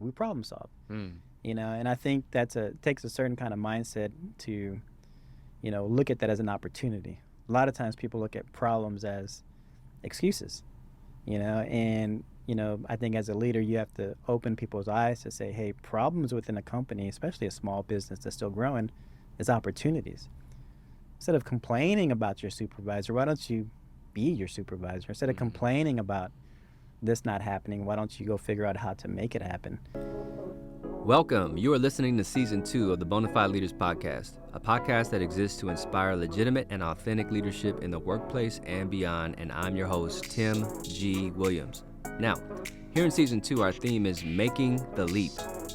we problem solve. Mm. And I think takes a certain kind of mindset to, look at that as an opportunity. A lot of times people look at problems as excuses, and, I think as a leader, you have to open people's eyes to say, hey, problems within a company, especially a small business that's still growing, is opportunities. Instead of complaining about your supervisor, why don't you be your supervisor? Instead of complaining about this not happening, why don't you go figure out how to make it happen? Welcome. You are listening to Season 2 of the Bonafide Leaders Podcast, a podcast that exists to inspire legitimate and authentic leadership in the workplace and beyond, and I'm your host, Tim G. Williams. Now, here in Season 2, our theme is Making the Leap.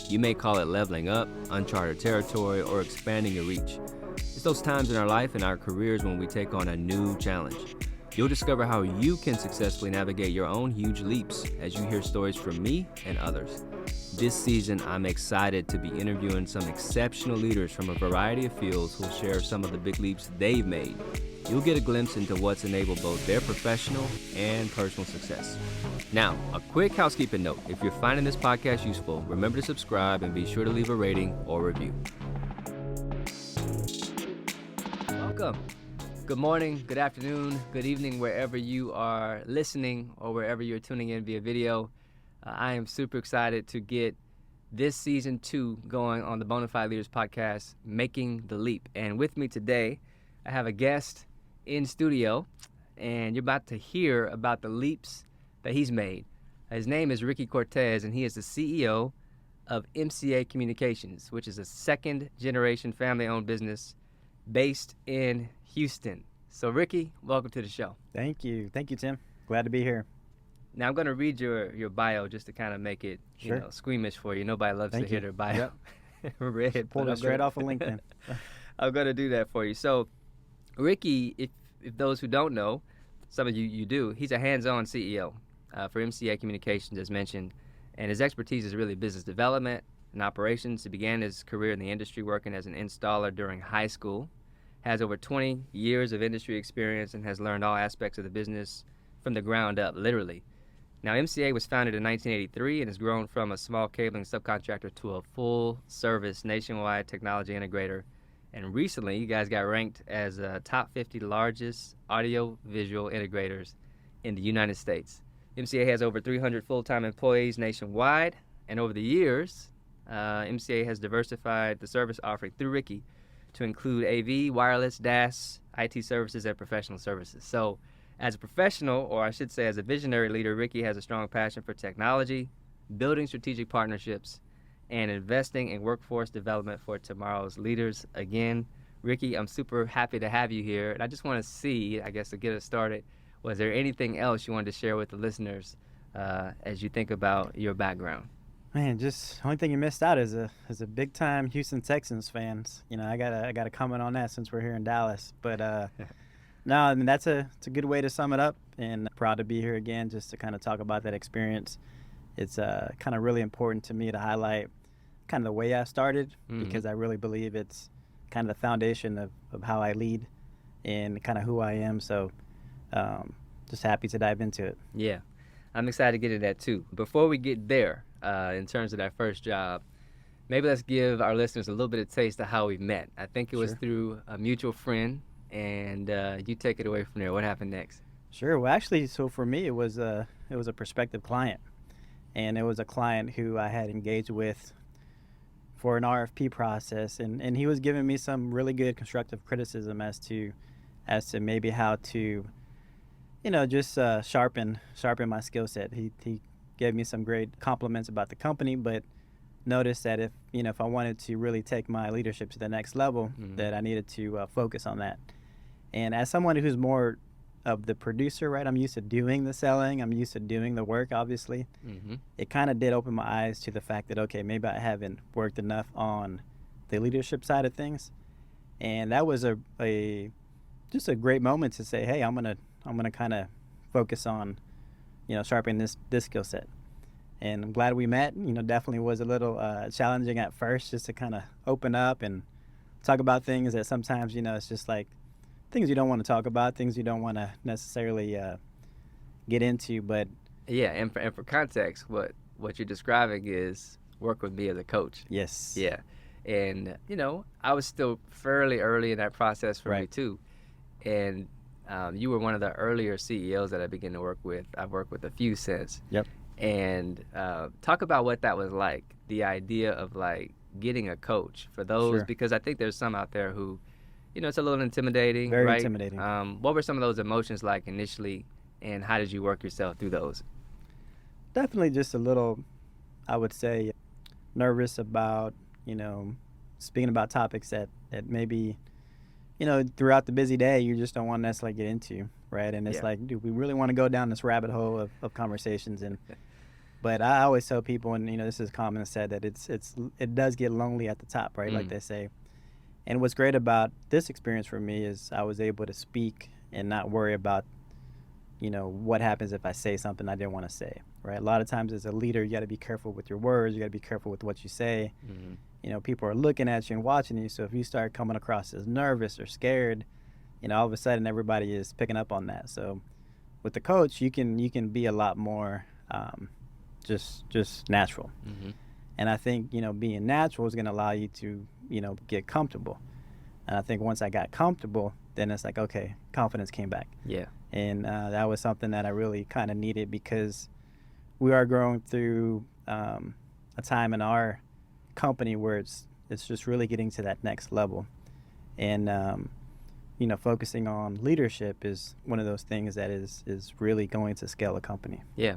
You may call it leveling up, uncharted territory, or expanding your reach. It's those times in our life and our careers when we take on a new challenge. You'll discover how you can successfully navigate your own huge leaps as you hear stories from me and others. This season, I'm excited to be interviewing some exceptional leaders from a variety of fields who'll share some of the big leaps they've made. You'll get a glimpse into what's enabled both their professional and personal success. Now, a quick housekeeping note. If you're finding this podcast useful, remember to subscribe and be sure to leave a rating or review. Welcome. Good morning, good afternoon, good evening, wherever you are listening or wherever you're tuning in via video. I am super excited to get this Season 2 going on the Bonafide Leaders Podcast, Making the Leap. And with me today, I have a guest in studio, and you're about to hear about the leaps that he's made. His name is Ricky Cortez, and he is the CEO of MCA Communications, which is a second-generation family-owned business based in Houston. So, Ricky, welcome to the show. Thank you. Thank you, Tim. Glad to be here. Now, I'm going to read your bio just to kind of make it squeamish for you. Nobody loves to hear their bio read. Pulled it straight off of LinkedIn. I'm going to do that for you. So, Ricky, if those who don't know, some of you do, he's a hands-on CEO for MCA Communications, as mentioned, and his expertise is really business development and operations. He began his career in the industry working as an installer during high school, has over 20 years of industry experience, and has learned all aspects of the business from the ground up, literally. Now, MCA was founded in 1983 and has grown from a small cabling subcontractor to a full-service nationwide technology integrator. And recently, you guys got ranked as a top 50 largest audio-visual integrators in the United States. MCA has over 300 full-time employees nationwide, and over the years, MCA has diversified the service offering through Ricky to include AV, wireless, DAS, IT services, and professional services. So, as a professional, or I should say as a visionary leader, Ricky has a strong passion for technology, building strategic partnerships, and investing in workforce development for tomorrow's leaders. Again, Ricky, I'm super happy to have you here. And I just want to see, I guess to get us started, was there anything else you wanted to share with the listeners as you think about your background? Man, just the only thing you missed out is a big time Houston Texans fans. I gotta comment on that since we're here in Dallas. But no, I mean it's a good way to sum it up, and proud to be here again just to kind of talk about that experience. It's kind of really important to me to highlight kind of the way I started, because I really believe it's kind of the foundation of how I lead and kind of who I am. So just happy to dive into it. Yeah, I'm excited to get into that too. Before we get there, in terms of that first job, maybe let's give our listeners a little bit of taste of how we met. I think it was through a mutual friend, and you take it away from there. What happened next? Sure. Well, actually, so for me, it was a prospective client, and it was a client who I had engaged with for an RFP process, and he was giving me some really good constructive criticism as to maybe how to, just sharpen my skill set. He gave me some great compliments about the company, but noticed that if I wanted to really take my leadership to the next level, that I needed to focus on that. And as someone who's more of the producer, right, I'm used to doing the selling, I'm used to doing the work, obviously. It kind of did open my eyes to the fact that, okay, maybe I haven't worked enough on the leadership side of things. And that was just a great moment to say, hey, I'm gonna kind of focus on, sharpening this skill set. And I'm glad we met. Definitely was a little challenging at first, just to kind of open up and talk about things that sometimes, it's just like things you don't want to talk about, things you don't want to necessarily get into. But yeah, and for context, what you're describing is work with me as a coach. Yes. Yeah. And, I was still fairly early in that process for me Right. too. And you were one of the earlier CEOs that I began to work with. I've worked with a few since. Yep. And talk about what that was like, the idea of like getting a coach for those, Sure. because I think there's some out there who, it's a little intimidating, Very right? intimidating. What were some of those emotions like initially, and how did you work yourself through those? Definitely just a little, I would say, nervous about, speaking about topics that maybe, throughout the busy day, you just don't want to necessarily get into, right? And it's Yeah. like, do we really want to go down this rabbit hole of conversations? But I always tell people, and, this is common said, that it does get lonely at the top, right? Like they say. And what's great about this experience for me is I was able to speak and not worry about, what happens if I say something I didn't want to say, right? A lot of times as a leader, you got to be careful with your words. You got to be careful with what you say. People are looking at you and watching you. So if you start coming across as nervous or scared, all of a sudden everybody is picking up on that. So with the coach, you can be a lot more just natural. And I think, being natural is going to allow you to, get comfortable. And I think once I got comfortable, then it's like, okay, confidence came back. Yeah. And that was something that I really kind of needed, because we are growing through a time in our company where it's just really getting to that next level. And, focusing on leadership is one of those things that is really going to scale a company. Yeah.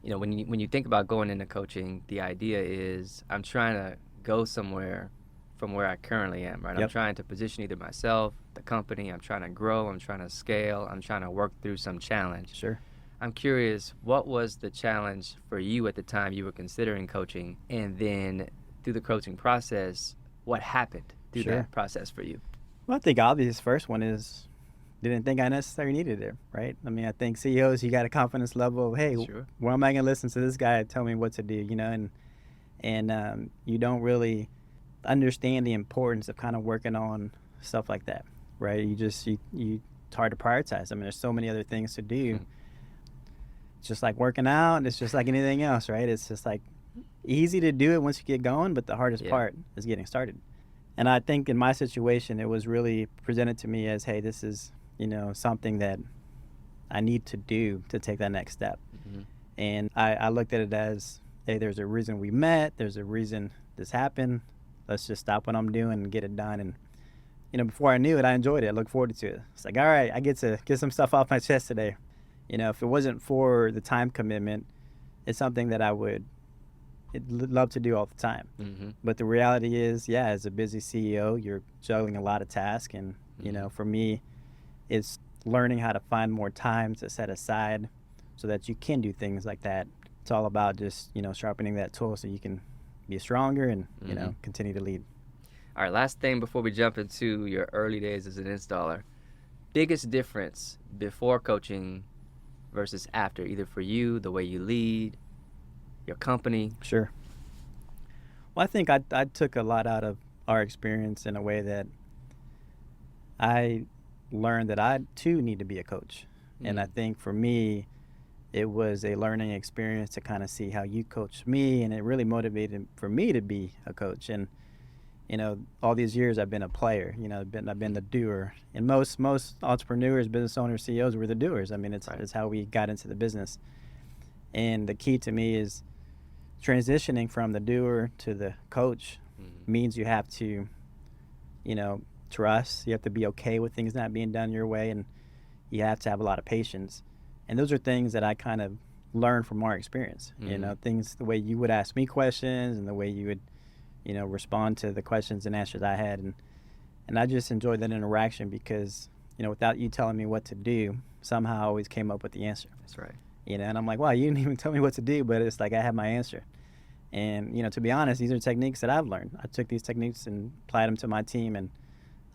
When you think about going into coaching, the idea is I'm trying to go somewhere from where I currently am, right? Yep. I'm trying to position either myself, the company, I'm trying to grow, I'm trying to scale, I'm trying to work through some challenge. Sure. I'm curious, what was the challenge for you at the time you were considering coaching? And then through the coaching process, what happened through Sure. that process for you? Well, I think obvious first one is didn't think I necessarily needed it, right? I mean, I think CEOs, you got a confidence level of, hey, Sure. why am I going to listen to this guy tell me what to do, and you don't really understand the importance of kind of working on stuff like that, right? It's hard to prioritize. I mean, there's so many other things to do. It's just like working out. It's just like anything else, right? It's just like easy to do it once you get going, but the hardest part is getting started. And I think in my situation, it was really presented to me as, hey, this is, something that I need to do to take that next step. And I looked at it as, hey, there's a reason we met. There's a reason this happened. Let's just stop what I'm doing and get it done. And, before I knew it, I enjoyed it. I looked forward to it. It's like, all right, I get to get some stuff off my chest today. If it wasn't for the time commitment, it's something that I would love to do all the time. But the reality is, as a busy CEO, you're juggling a lot of tasks. And, for me, it's learning how to find more time to set aside so that you can do things like that. It's all about just, sharpening that tool so you can be stronger and, continue to lead. All right, last thing before we jump into your early days as an installer. Biggest difference before coaching versus after, either for you, the way you lead, your company? Sure. Well, I think I took a lot out of our experience in a way that I learned that I, too, need to be a coach. And I think for me, it was a learning experience to kind of see how you coached me, and it really motivated for me to be a coach. And all these years I've been a player. I've been the doer. And most entrepreneurs, business owners, CEOs were the doers. I mean, it's how we got into the business. And the key to me is transitioning from the doer to the coach means you have to, trust. You have to be okay with things not being done your way, and you have to have a lot of patience. And those are things that I kind of learned from our experience. Things, the way you would ask me questions and the way you would, respond to the questions and answers I had. And I just enjoyed that interaction because, without you telling me what to do, somehow I always came up with the answer. That's right. And I'm like, wow, you didn't even tell me what to do, but it's like I have my answer. And, to be honest, these are techniques that I've learned. I took these techniques and applied them to my team, and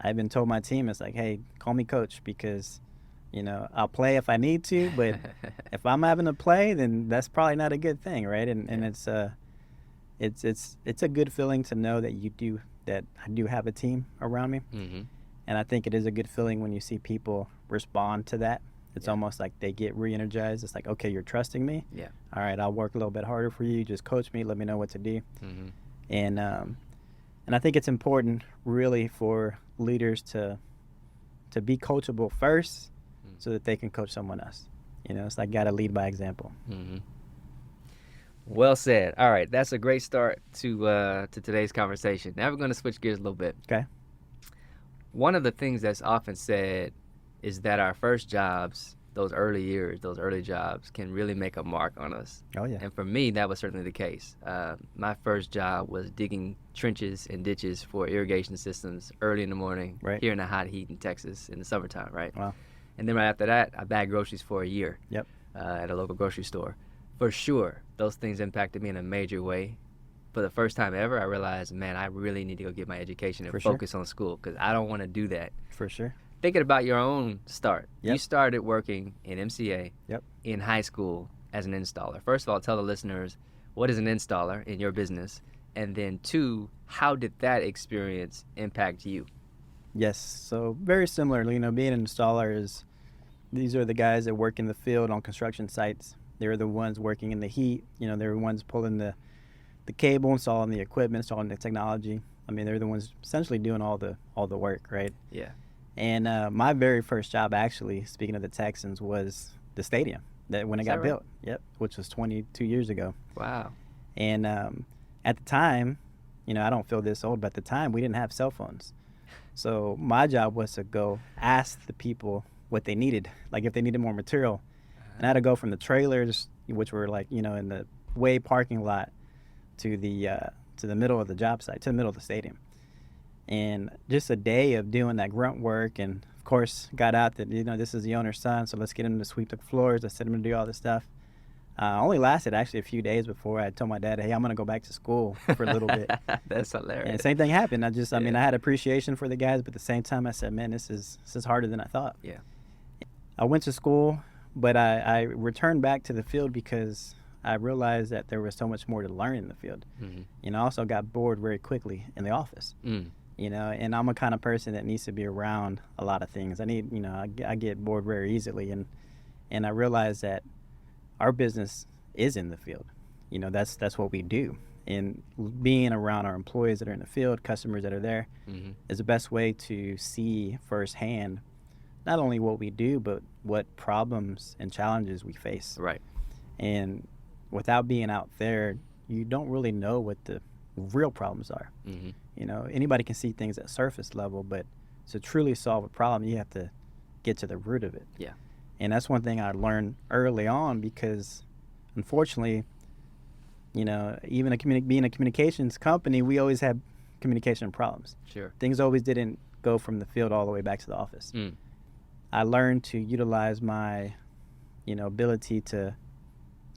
I even told my team, it's like, hey, call me coach because, I'll play if I need to, but if I'm having to play, then that's probably not a good thing, right? And it's a good feeling to know that I do have a team around me. And I think it is a good feeling when you see people respond to that It's Yeah. almost like they get re-energized. It's like, okay, you're trusting me. Yeah. All right, I'll work a little bit harder for you. Just coach me. Let me know what to do. Mm-hmm. And I think it's important, really, for leaders to be coachable first, so that they can coach someone else. It's like gotta lead by example. Mm-hmm. Well said. All right, that's a great start to today's conversation. Now we're going to switch gears a little bit. Okay. One of the things that's often said is that our first jobs, those early years, those early jobs, can really make a mark on us. Oh yeah. And for me, that was certainly the case. My first job was digging trenches and ditches for irrigation systems early in the morning, Right. here in the hot heat in Texas in the summertime, right? Wow. And then right after that, I bagged groceries for a year. Yep. At a local grocery store. For sure, those things impacted me in a major way. For the first time ever, I realized, man, I really need to go get my education and For sure. focus on school, because I don't want to do that. For sure. Thinking about your own start, you Yep. started working in MCA Yep. in high school as an installer. First of all, tell the listeners, what is an installer in your business? And then two, how did that experience impact you? Yes. So very similar. Being an installer these are the guys that work in the field on construction sites. They're the ones working in the heat. They're the ones pulling the cable, installing the equipment, installing the technology. I mean, they're the ones essentially doing all the work, right? Yeah. And my very first job, actually, speaking of the Texans, was the stadium when it Is got that right? built. Yep, which was 22 years ago. Wow. And at the time, I don't feel this old, but at the time we didn't have cell phones. So my job was to go ask the people what they needed, like if they needed more material. And I had to go from the trailers, which were like, in the way parking lot, to the middle of the job site, to the middle of the stadium. And just a day of doing that grunt work, and of course got out that, this is the owner's son, so let's get him to sweep the floors, let's set him to do all this stuff. Only lasted actually a few days before I told my dad, hey, I'm going to go back to school for a little bit. That's hilarious. And same thing happened. I mean, I had appreciation for the guys, but at the same time I said, man, this is harder than I thought. Yeah. I went to school, but I returned back to the field because I realized that there was so much more to learn in the field. Mm-hmm. I also got bored very quickly in the office. And I'm a kind of person that needs to be around a lot of things. I get bored very easily, and I realized that our business is in the field. That's what we do. And being around our employees that are in the field, customers that are there, Mm-hmm. is the best way to see firsthand not only what we do, but what problems and challenges we face. Right. And without being out there, you don't really know what the real problems are. Mm-hmm. Anybody can see things at surface level, but to truly solve a problem, you have to get to the root of it. Yeah. And that's one thing I learned early on, because unfortunately, even being a communications company, we always had communication problems. Sure. Things always didn't go from the field all the way back to the office. I learned to utilize my, ability to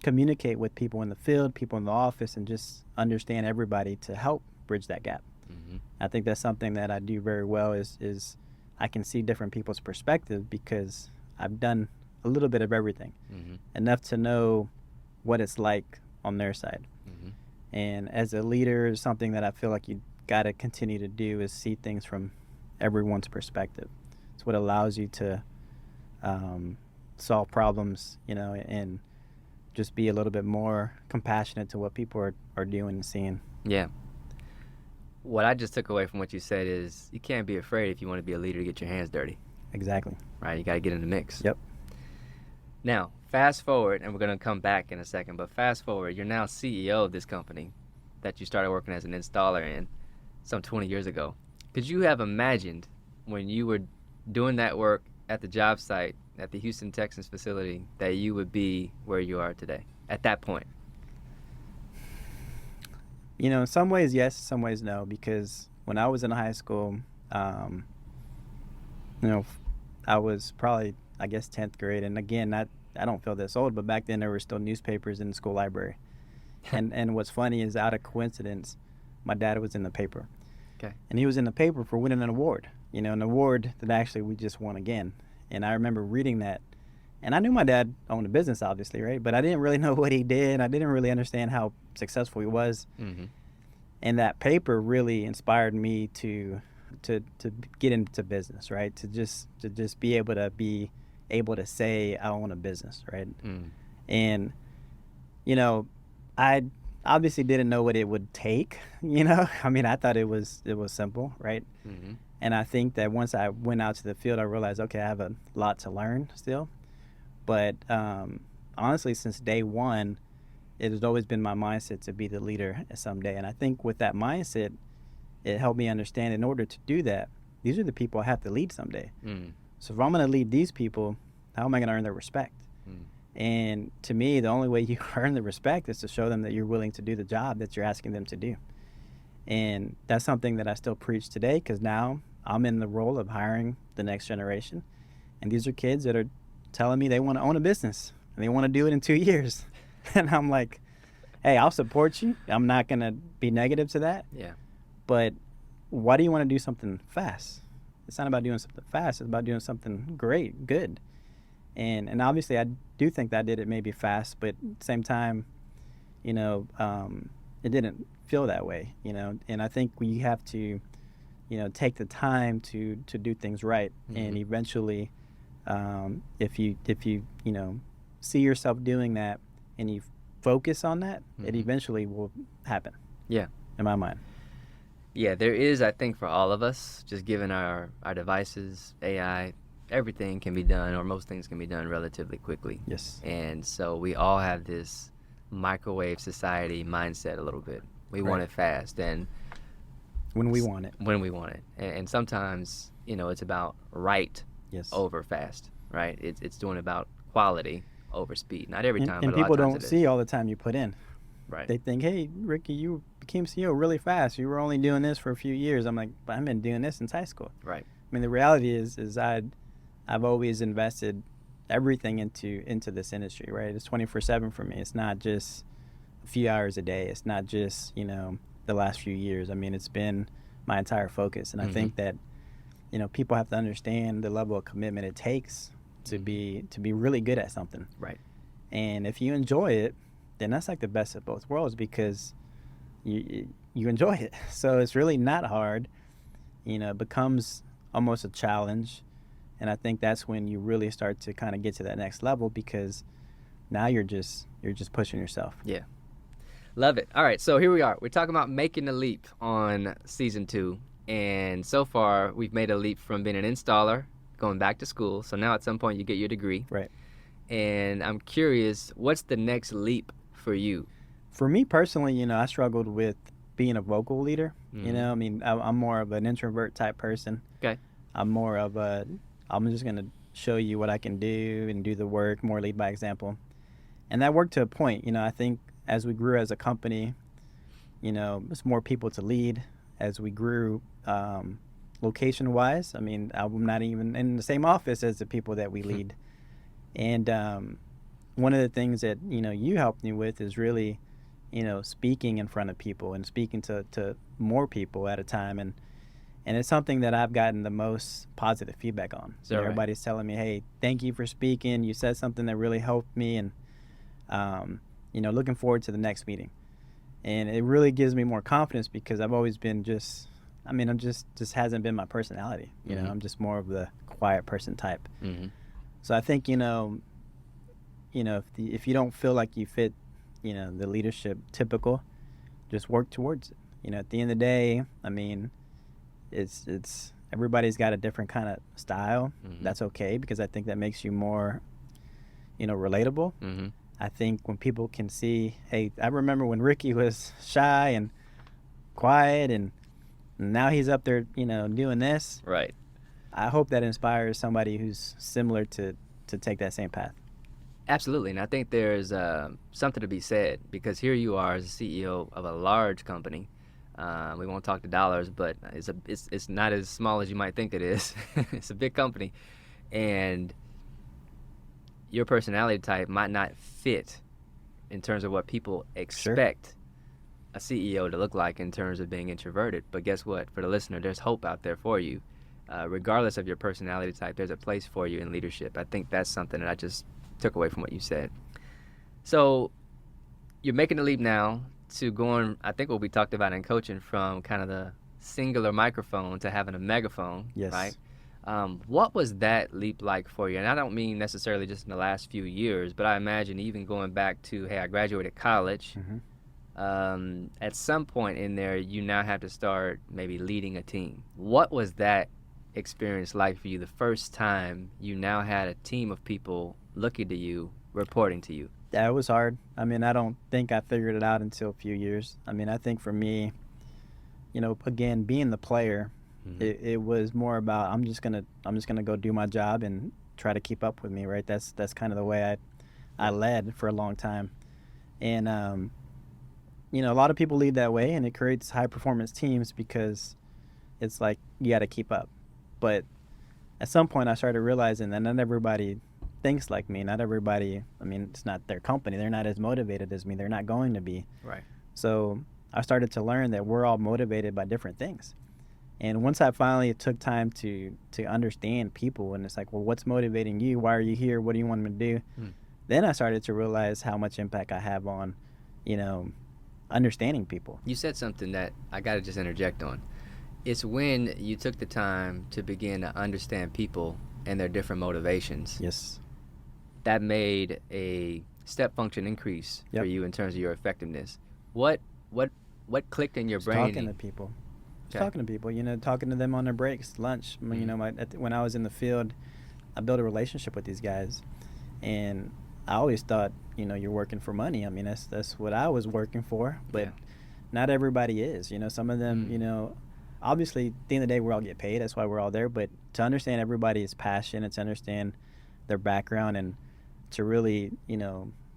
communicate with people in the field, people in the office, and just understand everybody to help bridge that gap. Mm-hmm. I think that's something that I do very well is I can see different people's perspective, because I've done a little bit of everything, Mm-hmm. enough to know what it's like on their side. Mm-hmm. And as a leader, something that I feel like you got to continue to do is see things from everyone's perspective. It's what allows you to solve problems, and just be a little bit more compassionate to what people are doing and seeing. Yeah. What I just took away from what you said is you can't be afraid, if you want to be a leader, to get your hands dirty, Exactly. right? You got to get in the mix. Yep. Now, fast forward, and we're going to come back in a second, but fast forward, you're now CEO of this company that you started working as an installer in some 20 years ago. Could you have imagined, when you were doing that work at the job site at the Houston Texans facility, that you would be where you are today at that point? In some ways, yes, some ways, no, because when I was in high school, I was probably, I guess, 10th grade. And again, I don't feel this old, but back then there were still newspapers in the school library. And what's funny is, out of coincidence, my dad was in the paper. Okay. And he was in the paper for winning an award, an award that actually we just won again. And I remember reading that. And I knew my dad owned a business, obviously, right? But I didn't really know what he did. I didn't really understand how successful he was. Mm-hmm. And that paper really inspired me to get into business, right? To just be able to be able to say I own a business, right? Mm. And you know, I obviously didn't know what it would take. I mean, I thought it was simple, right? Mm-hmm. And I think that once I went out to the field, I realized, okay, I have a lot to learn still. But honestly, since day one, it has always been my mindset to be the leader someday. And I think with that mindset, it helped me understand in order to do that, these are the people I have to lead someday. Mm. So if I'm going to lead these people, how am I going to earn their respect? Mm. And to me, the only way you earn the respect is to show them that you're willing to do the job that you're asking them to do. And that's something that I still preach today, because now I'm in the role of hiring the next generation. And these are kids that are telling me they want to own a business and they want to do it in 2 years. And I'm like, hey, I'll support you. I'm not going to be negative to that. Yeah. But why do you want to do something fast? It's not about doing something fast. It's about doing something great, good. And obviously, I do think that I did it maybe fast, but at the same time, it didn't feel that way, And I think we have to, take the time to do things right. Mm-hmm. And eventually, if you see yourself doing that and you focus on that, it eventually will happen. Yeah. In my mind. Yeah, there is, I think, for all of us, just given our devices, AI, everything can be done, or most things can be done relatively quickly. Yes. And so we all have this microwave society mindset a little bit. We want it fast, and when we want it. When we want it. And sometimes, it's about right over fast, right? It's doing about quality over speed. Not every time, and but a lot people of times don't it see is. all the time you put in. Right. They think, hey, Ricky, you became CEO really fast. You were only doing this for a few years. I'm like, but I've been doing this since high school. Right. I mean, the reality is I've always invested everything into this industry, right? It's 24/7 for me. It's not just a few hours a day. It's not just, the last few years. I mean, it's been my entire focus. And I think that, people have to understand the level of commitment it takes to be really good at something. Right. And if you enjoy it, then that's like the best of both worlds, because you enjoy it. So it's really not hard. It becomes almost a challenge. And I think that's when you really start to kind of get to that next level, because now you're just pushing yourself. Yeah. Love it. All right, so here we are. We're talking about making the leap on season 2. And so far, we've made a leap from being an installer, going back to school. So now at some point you get your degree. Right. And I'm curious, what's the next leap for you? For me personally, I struggled with being a vocal leader. I mean, I'm more of an introvert type person. Okay. I'm more of I'm just going to show you what I can do and do the work, more lead by example. And that worked to a point. I think as we grew as a company, it's more people to lead. As we grew location-wise, I mean, I'm not even in the same office as the people that we lead. And one of the things that, you helped me with is really, speaking in front of people and speaking to more people at a time. And it's something that I've gotten the most positive feedback on. So everybody's telling me, hey, thank you for speaking. You said something that really helped me, and, looking forward to the next meeting. And it really gives me more confidence, because I've always been just hasn't been my personality. I'm just more of the quiet person type. So I think, if you don't feel like you fit, the leadership typical, just work towards it. At the end of the day, I mean, it's everybody's got a different kind of style. That's okay, because I think that makes you more, relatable. I think when people can see, hey, I remember when Ricky was shy and quiet, and now he's up there, doing this. Right. I hope that inspires somebody who's similar to take that same path. Absolutely, and I think there's something to be said, because here you are as a CEO of a large company. We won't talk the dollars, but it's not as small as you might think it is. It's a big company, and your personality type might not fit in terms of what people expect a CEO to look like in terms of being introverted. But guess what? For the listener, there's hope out there for you. Regardless of your personality type, there's a place for you in leadership. I think that's something that I just took away from what you said. So you're making the leap now to going, I think what we talked about in coaching, from kind of the singular microphone to having a megaphone, Yes. right? What was that leap like for you? And I don't mean necessarily just in the last few years, but I imagine even going back to, hey, I graduated college. Hmm. At some point in there, you now have to start maybe leading a team. What was that experience like for you the first time you now had a team of people looking to you, reporting to you? Yeah, it was hard. I mean, I don't think I figured it out until a few years. I mean, I think for me, again, being the player, it was more about I'm just gonna go do my job and try to keep up with me, right? That's kind of the way I led for a long time, and a lot of people lead that way, and it creates high performance teams because it's like you got to keep up. But at some point, I started realizing that not everybody thinks like me. Not everybody. I mean, it's not their company. They're not as motivated as me. They're not going to be. Right. So I started to learn that we're all motivated by different things. And once I finally took time to understand people, and it's like, well, what's motivating you? Why are you here? What do you want me to do? Then I started to realize how much impact I have on, understanding people. You said something that I got to just interject on. It's when you took the time to begin to understand people and their different motivations. Yes. That made a step function increase for you in terms of your effectiveness. What clicked in your brain? Talking to people. Talking to people, talking to them on their breaks, lunch. When I was in the field, I built a relationship with these guys, and I always thought, you're working for money. I mean, that's what I was working for, but not everybody is. Some of them, obviously, at the end of the day, we all get paid. That's why we're all there. But to understand everybody's passion and to understand their background and to really,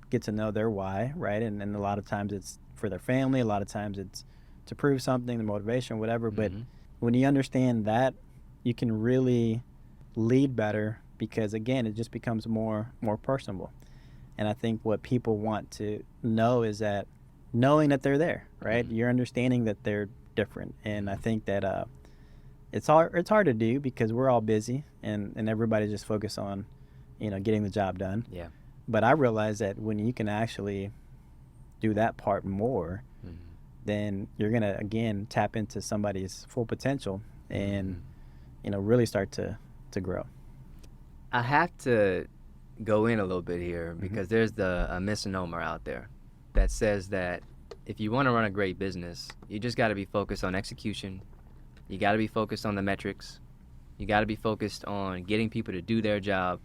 get to know their why, right? And a lot of times it's for their family. A lot of times it's to prove something, the motivation, whatever. But when you understand that, you can really lead better because, again, it just becomes more personable. And I think what people want to know is that knowing that they're there, right? You're understanding that they're different. And I think that it's hard to do because we're all busy and everybody's just focused on, getting the job done. Yeah. But I realize that when you can actually do that part more, then you're going to, again, tap into somebody's full potential and, really start to grow. I have to go in a little bit here because there's a misnomer out there that says that if you want to run a great business, you just got to be focused on execution. You got to be focused on the metrics. You got to be focused on getting people to do their job.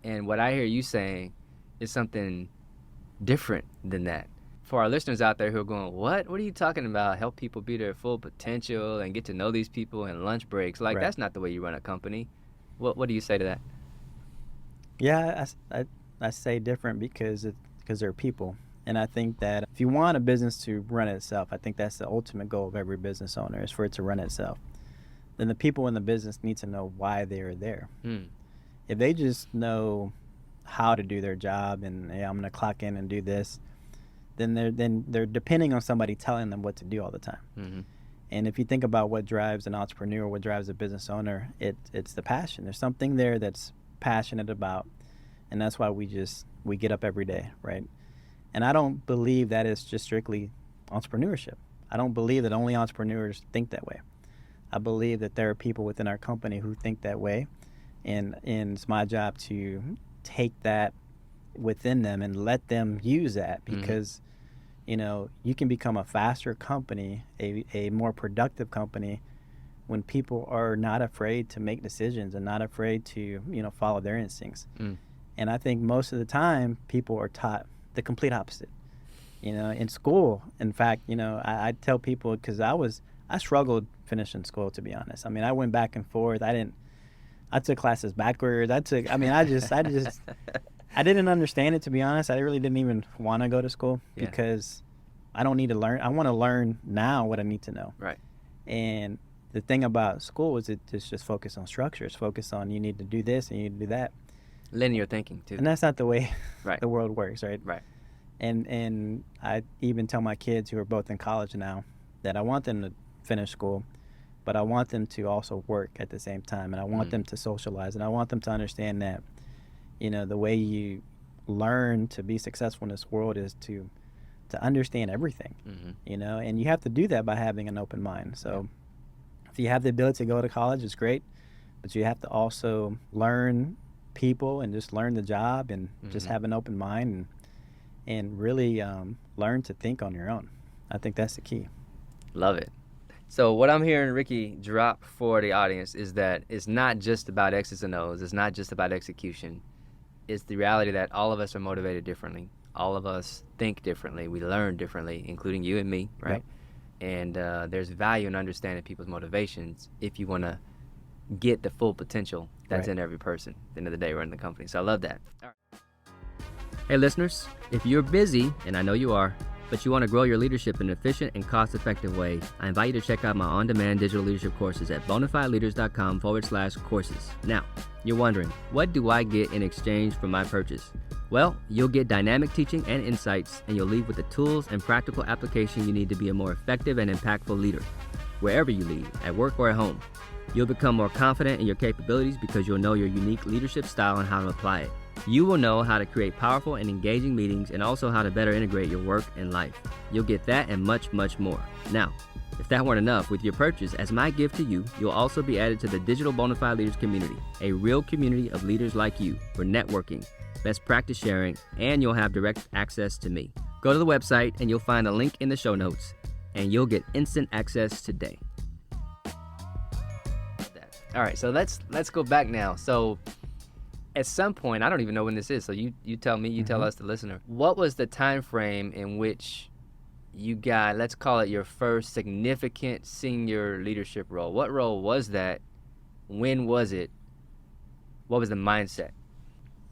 And what I hear you saying is something different than that. For our listeners out there who are going, what are you talking about? Help people be their full potential and get to know these people in lunch breaks. Like, that's not the way you run a company. What do you say to that? Yeah, I say different because they're people. And I think that if you want a business to run itself, I think that's the ultimate goal of every business owner is for it to run itself. Then the people in the business need to know why they're there. If they just know how to do their job and, hey, I'm going to clock in and do this, then they're depending on somebody telling them what to do all the time. And if you think about what drives an entrepreneur, what drives a business owner, it's the passion. There's something there that's passionate about, and that's why we get up every day, right? And I don't believe that is just strictly entrepreneurship. I don't believe that only entrepreneurs think that way. I believe that there are people within our company who think that way, and it's my job to take that within them and let them use that because you can become a faster company, a more productive company when people are not afraid to make decisions and not afraid to follow their instincts. And I think most of the time people are taught the complete opposite. In school, in fact, I tell people because I struggled finishing school, to be honest. I mean, I went back and forth. I took classes backwards. I didn't understand it, to be honest. I really didn't even want to go to school because I don't need to learn. I want to learn now what I need to know. Right. And the thing about school is it's just focused on structure. It's focused on you need to do this and you need to do that. Linear thinking, too. And that's not the way the world works, right? Right. And I even tell my kids who are both in college now that I want them to finish school, but I want them to also work at the same time. And I want them to socialize. And I want them to understand that the way you learn to be successful in this world is to understand everything, and you have to do that by having an open mind. So if you have the ability to go to college, it's great. but you have to also learn people and just learn the job and just have an open mind and really learn to think on your own. I think that's the key. Love it. So what I'm hearing Ricky drop for the audience is that it's not just about X's and O's. It's not just about execution. It's the reality that all of us are motivated differently. All of us think differently. We learn differently, including you and me, right? Yep. And there's value in understanding people's motivations if you want to get the full potential that's in every person at the end of the day running the company. So I love that. All right. Hey, listeners, if you're busy, and I know you are, but you want to grow your leadership in an efficient and cost-effective way, I invite you to check out my on-demand digital leadership courses at bonafideleaders.com/courses. Now, you're wondering, what do I get in exchange for my purchase? Well, you'll get dynamic teaching and insights, and you'll leave with the tools and practical application you need to be a more effective and impactful leader, wherever you lead, at work or at home. You'll become more confident in your capabilities because you'll know your unique leadership style and how to apply it. You will know how to create powerful and engaging meetings and also how to better integrate your work and life. You'll get that and much, much more. Now, if that weren't enough, with your purchase, as my gift to you, you'll also be added to the Digital Bonafide Leaders community, a real community of leaders like you for networking, best practice sharing, and you'll have direct access to me. Go to the website and you'll find a link in the show notes, and you'll get instant access today. All right, so let's go back now. So at some point, I don't even know when this is, so you tell me, you tell us, the listener, what was the time frame in which you got, let's call it your first significant senior leadership role? What role was that? When was it? What was the mindset?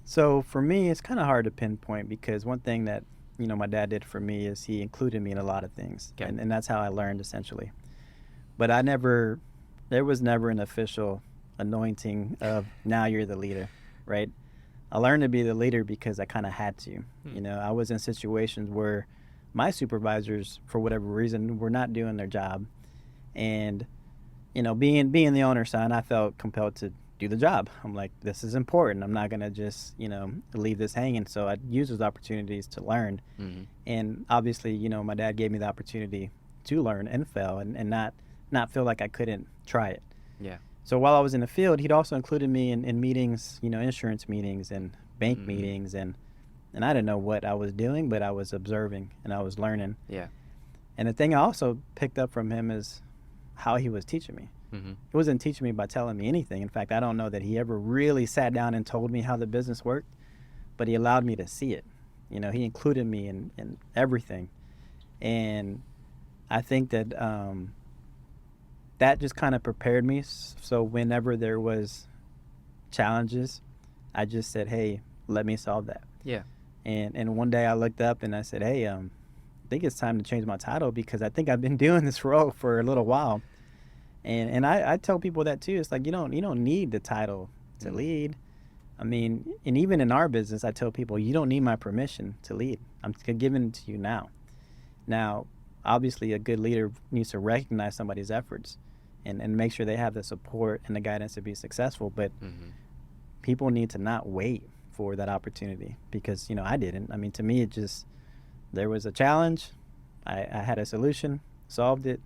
So for me, it's kind of hard to pinpoint because one thing that, my dad did for me is he included me in a lot of things. Okay. And that's how I learned, essentially. But there was never an official anointing of now you're the leader, right? I learned to be the leader because I kind of had to. I was in situations where my supervisors, for whatever reason, were not doing their job. And, being the owner's son, I felt compelled to do the job. I'm like, this is important. I'm not going to just, leave this hanging. So I used those opportunities to learn. And obviously, my dad gave me the opportunity to learn and fail and not feel like I couldn't try it. Yeah. So while I was in the field, he'd also included me in meetings, insurance meetings and bank meetings. And I didn't know what I was doing, but I was observing and I was learning. Yeah. And the thing I also picked up from him is how he was teaching me. He wasn't teaching me by telling me anything. In fact, I don't know that he ever really sat down and told me how the business worked, but he allowed me to see it. He included me in everything. And I think that that just kind of prepared me. So whenever there was challenges, I just said, hey, let me solve that. Yeah. And one day I looked up and I said, hey, I think it's time to change my title because I think I've been doing this role for a little while. And I tell people that too. It's like you don't need the title to lead. I mean, and even in our business, I tell people you don't need my permission to lead. I'm giving it to you now. Now, obviously, a good leader needs to recognize somebody's efforts and make sure they have the support and the guidance to be successful. But people need to not wait for that opportunity because, I didn't. I mean, to me, there was a challenge. I had a solution, solved it.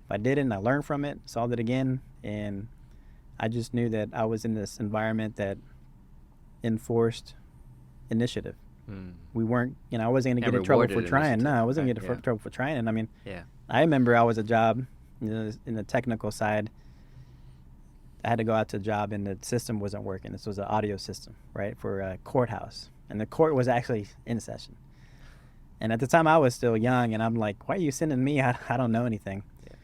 If I didn't, I learned from it, solved it again. And I just knew that I was in this environment that enforced initiative. We weren't, I wasn't going to get in trouble for trying. No, I wasn't going to get in trouble for trying. And I mean, I remember I was a job in the technical side. I had to go out to a job and the system wasn't working. This was an audio system, right, for a courthouse. And the court was actually in session. And at the time I was still young and I'm like, why are you sending me? I don't know anything. Yeah.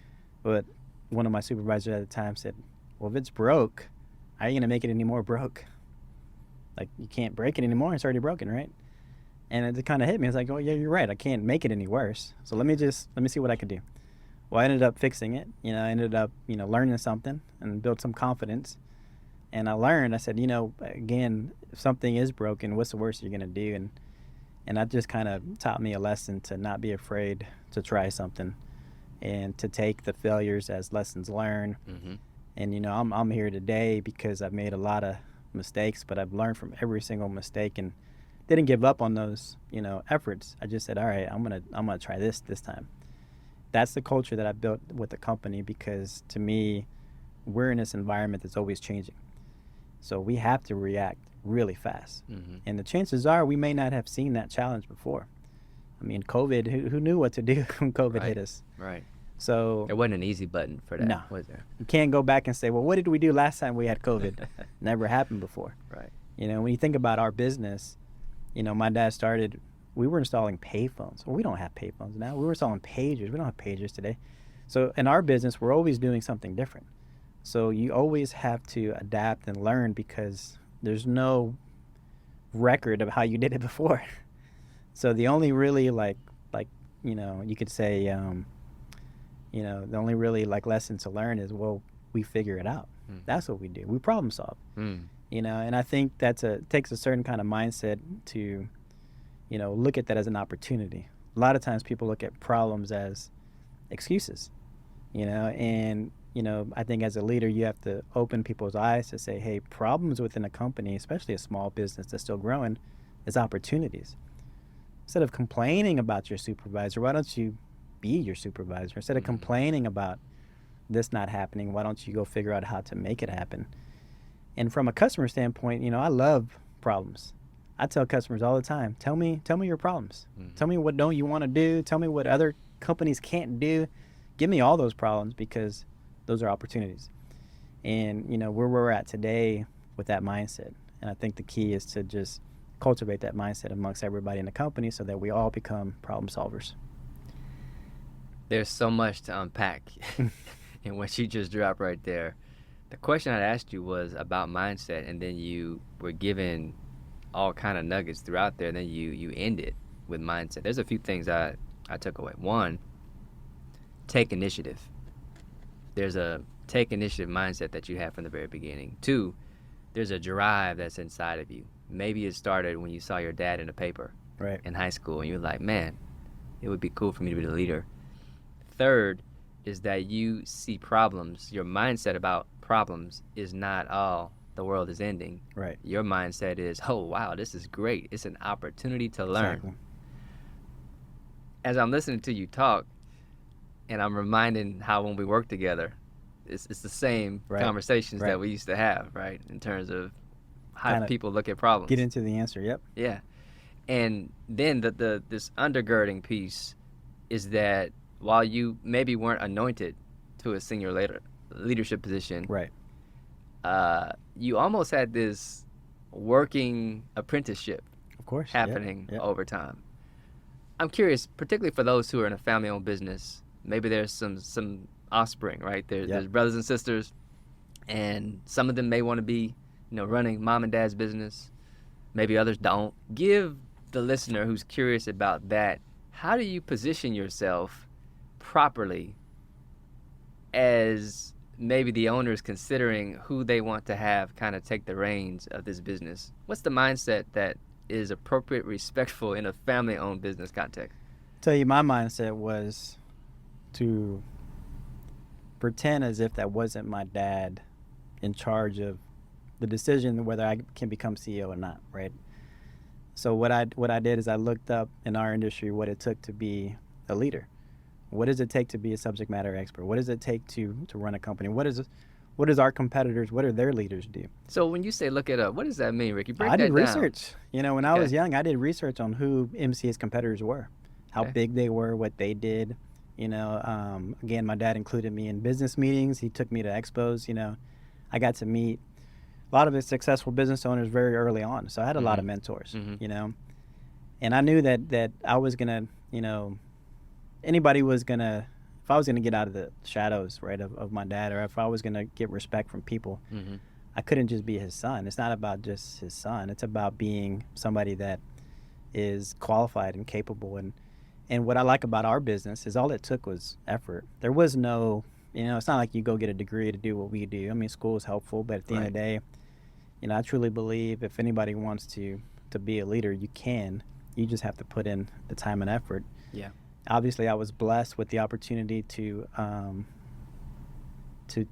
But one of my supervisors at the time said, well, if it's broke, how are you going to make it any more broke? Like, you can't break it anymore. It's already broken, right? And it kind of hit me. I was like, oh, yeah, you're right. I can't make it any worse. So let me see what I could do. Well, I ended up fixing it. I ended up, learning something and built some confidence. And I learned, I said, again, if something is broken, what's the worst you're going to do? And that just kind of taught me a lesson to not be afraid to try something and to take the failures as lessons learned. And, I'm here today because I've made a lot of mistakes, but I've learned from every single mistake and didn't give up on those, efforts. I just said, all right, I'm gonna try this time. That's the culture that I built with the company because to me, we're in this environment that's always changing. So we have to react really fast. And the chances are we may not have seen that challenge before. I mean, COVID, who knew what to do when COVID hit us? Right. So there wasn't an easy button for that, no, was there? You can't go back and say, well, what did we do last time we had COVID? Never happened before. Right. You know, when you think about our business, you know, my dad started, we were installing payphones. Well, we don't have payphones now. We were installing pagers. We don't have pagers today. So in our business, we're always doing something different. So you always have to adapt and learn because there's no record of how you did it before. So the only really like you know, you could say, you know, the only really like lesson to learn is, well, we figure it out. That's what we do. We problem solve. You know, and I think takes a certain kind of mindset to, you know, look at that as an opportunity. A lot of times people look at problems as excuses, you know, and, you know, I think as a leader, you have to open people's eyes to say, hey, problems within a company, especially a small business that's still growing, is opportunities. Instead of complaining about your supervisor, why don't you be your supervisor? Instead of complaining about this not happening, why don't you go figure out how to make it happen? And from a customer standpoint, you know, I love problems. I tell customers all the time, tell me your problems. Tell me what don't you want to do. Tell me what other companies can't do. Give me all those problems because those are opportunities. And, you know, where we're at today with that mindset. And I think the key is to just cultivate that mindset amongst everybody in the company so that we all become problem solvers. There's so much to unpack in what you just dropped right there. The question I asked you was about mindset, and then you were given all kind of nuggets throughout there, and then you ended with mindset. There's a few things I took away. One, take initiative. There's a take initiative mindset that you have from the very beginning. Two, there's a drive that's inside of you. Maybe it started when you saw your dad in the paper in high school, and you're like, man, it would be cool for me to be the leader. Third is that you see problems. Your mindset about problems is not, oh, the world is ending. Right. Your mindset is, oh, wow, this is great. It's an opportunity to learn. Exactly. As I'm listening to you talk, and I'm reminding how when we work together, it's the same conversations that we used to have, right, in terms of how Kinda people look at problems. Get into the answer, yep. Yeah. And then this undergirding piece is that while you maybe weren't anointed to a senior leadership position, you almost had this working apprenticeship happening over time. I'm curious, particularly for those who are in a family-owned business, maybe there's some offspring, right? There's brothers and sisters, and some of them may want to be, you know, running mom and dad's business. Maybe others don't. Give the listener who's curious about that, how do you position yourself properly as maybe the owner is considering who they want to have kind of take the reins of this business? What's the mindset that is appropriate, respectful in a family-owned business context? Tell you, my mindset was to pretend as if that wasn't my dad in charge of the decision whether I can become CEO or not, right? So what I did is I looked up in our industry what it took to be a leader. What does it take to be a subject matter expert? What does it take to run a company? What is our competitors, what do their leaders do? So when you say look it up, what does that mean, Ricky? Break that I did down. research. You know, when I was young, I did research on who MCA's competitors were, how big they were, what they did. You know, again, my dad included me in business meetings. He took me to expos. You know, I got to meet a lot of the successful business owners very early on. So I had a lot of mentors, you know, and I knew that I was going to, you know, anybody was going to, if I was going to get out of the shadows, right, of my dad, or if I was going to get respect from people, I couldn't just be his son. It's not about just his son. It's about being somebody that is qualified and capable. And what I like about our business is all it took was effort. There was no, you know, it's not like you go get a degree to do what we do. I mean, school is helpful, but at the end of the day, you know, I truly believe if anybody wants to be a leader, you can. You just have to put in the time and effort. Yeah. Obviously, I was blessed with the opportunity to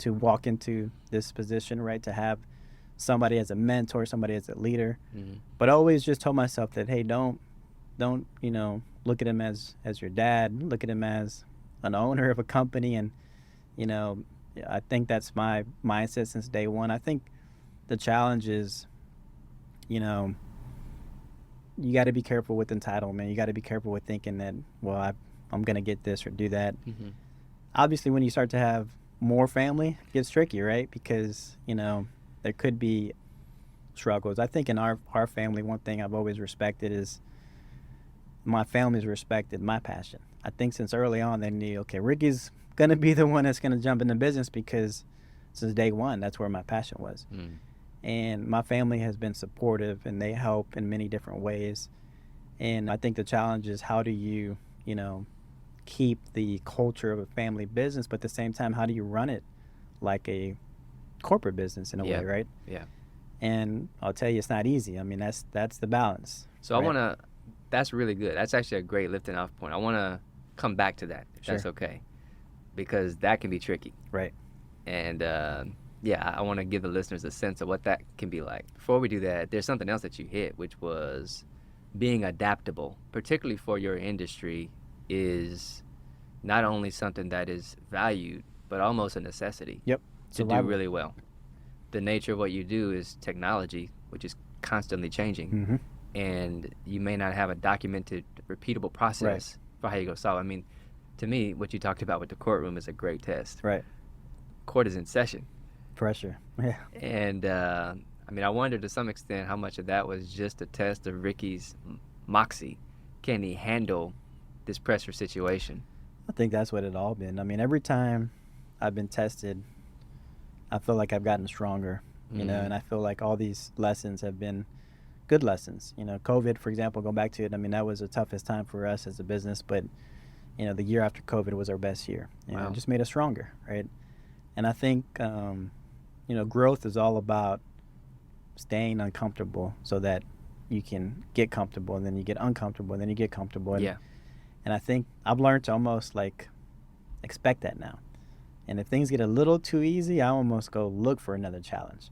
walk into this position, right? To have somebody as a mentor, somebody as a leader. But I always just told myself that, hey, don't you know, look at him as your dad. Look at him as an owner of a company, and you know, I think that's my mindset since day one. I think the challenge is, you know, you got to be careful with entitlement. You got to be careful with thinking that, well, I'm going to get this or do that. Mm-hmm. Obviously, when you start to have more family, it gets tricky, right? Because, you know, there could be struggles. I think in our family, one thing I've always respected is my family's respected my passion. I think since early on, they knew, okay, Ricky's going to be the one that's going to jump into business because since day one, that's where my passion was. Mm. And my family has been supportive, and they help in many different ways. And I think the challenge is, how do you, you know, keep the culture of a family business, but at the same time, how do you run it like a corporate business in a way, right? Yeah. And I'll tell you, it's not easy. I mean, that's the balance. So right? That's really good. That's actually a great lifting off point. I want to come back to that, if that's okay, because that can be tricky. Right. And I want to give the listeners a sense of what that can be like. Before we do that, there's something else that you hit, which was being adaptable, particularly for your industry, is not only something that is valued, but almost a necessity. Yep. To do really well. The nature of what you do is technology, which is constantly changing. Mm-hmm. And you may not have a documented, repeatable process for how you go solve. I mean, to me, what you talked about with the courtroom is a great test. Right. Court is in session. Pressure. Yeah. And I mean, I wonder to some extent how much of that was just a test of Ricky's moxie. Can he handle this pressure situation? I think that's what it all been. I mean, every time I've been tested, I feel like I've gotten stronger, you know, and I feel like all these lessons have been good lessons. You know, COVID, for example, go back to it. I mean, that was the toughest time for us as a business, but, you know, the year after COVID was our best year. You know, it just made us stronger, right? And I think, you know, growth is all about staying uncomfortable so that you can get comfortable, and then you get uncomfortable, and then you get comfortable. And, and I think I've learned to almost like expect that now. And if things get a little too easy, I almost go look for another challenge.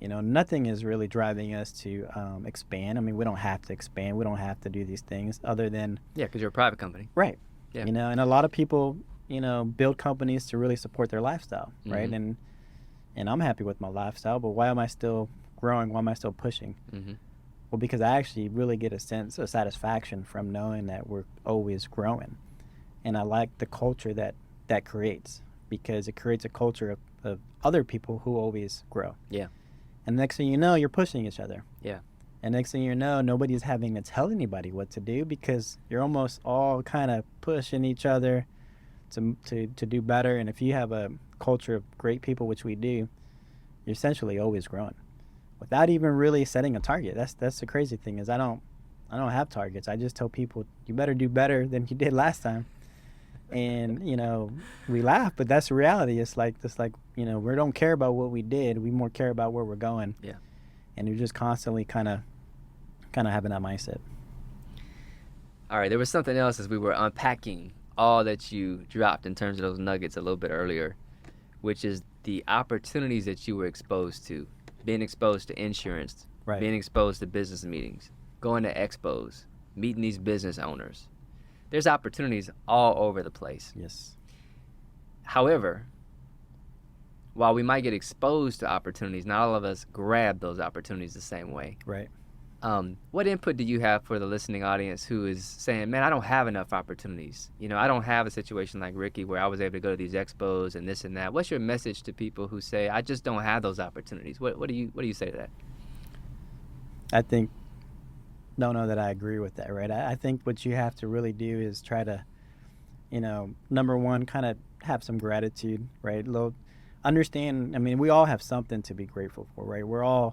You know, nothing is really driving us to expand. I mean, we don't have to expand. We don't have to do these things other than... Yeah, because you're a private company. Right. Yeah. You know, and a lot of people, you know, build companies to really support their lifestyle, right? And I'm happy with my lifestyle, but why am I still growing? Why am I still pushing? Well, because I actually really get a sense of satisfaction from knowing that we're always growing. And I like the culture that creates, because it creates a culture of other people who always grow. Yeah. And next thing you know, you're pushing each other. Yeah. And next thing you know, nobody's having to tell anybody what to do, because you're almost all kind of pushing each other to do better. And if you have a culture of great people, which we do, you're essentially always growing without even really setting a target. That's the crazy thing, is I don't have targets. I just tell people, you better do better than you did last time. And, you know, we laugh, but that's the reality. It's like, you know, we don't care about what we did. We more care about where we're going. Yeah. And you're just constantly kind of having that mindset. All right. There was something else as we were unpacking all that you dropped in terms of those nuggets a little bit earlier, which is the opportunities that you were exposed to, being exposed to insurance, being exposed to business meetings, going to expos, meeting these business owners. There's opportunities all over the place. Yes. However, while we might get exposed to opportunities, not all of us grab those opportunities the same way. Right. What input do you have for the listening audience who is saying, man, I don't have enough opportunities. You know, I don't have a situation like Ricky where I was able to go to these expos and this and that. What's your message to people who say, I just don't have those opportunities? What do you say to that? I think, don't know that I agree with that, right? I think what you have to really do is try to, you know, number one, kind of have some gratitude, right? Understand, I mean, we all have something to be grateful for, right?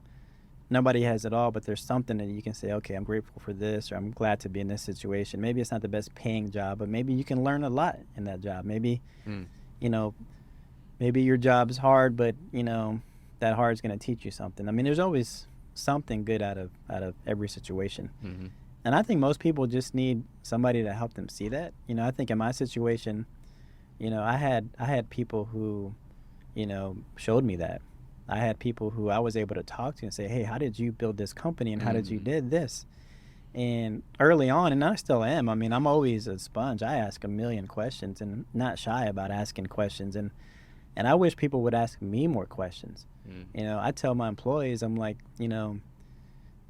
Nobody has it all, but there's something that you can say, okay, I'm grateful for this, or I'm glad to be in this situation. Maybe it's not the best paying job, but maybe you can learn a lot in that job. Maybe, you know, maybe your job's hard, but, you know, that hard is going to teach you something. I mean, there's always something good out of every situation. And I think most people just need somebody to help them see that. You know, I think in my situation, you know, I had people who, you know, showed me that. I had people who I was able to talk to and say, hey, how did you build this company, and how did you did this? And early on, and I still am, I mean, I'm always a sponge. I ask a million questions and not shy about asking questions. And And I wish people would ask me more questions. Mm. You know, I tell my employees, I'm like, you know,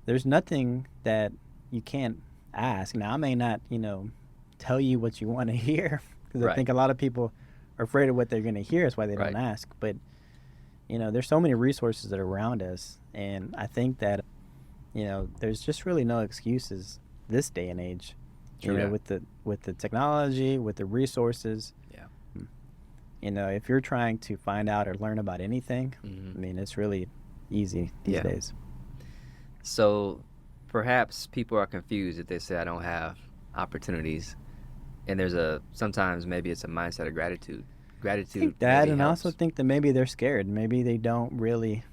there's nothing that you can't ask. Now, I may not, you know, tell you what you want to hear, because I Right. think a lot of people are afraid of what they're going to hear. That's why they Right. don't ask. But, you know, there's so many resources that are around us. And I think that, you know, there's just really no excuses this day and age, True. you know, Yeah. with the technology, with the resources. Yeah. You know, if you're trying to find out or learn about anything, Mhm. I mean, it's really easy these Yeah. days. So perhaps people are confused if they say I don't have opportunities, and sometimes maybe it's a mindset of gratitude. I Gratitude think that, maybe and I also helps. think that maybe they're scared. Maybe they don't really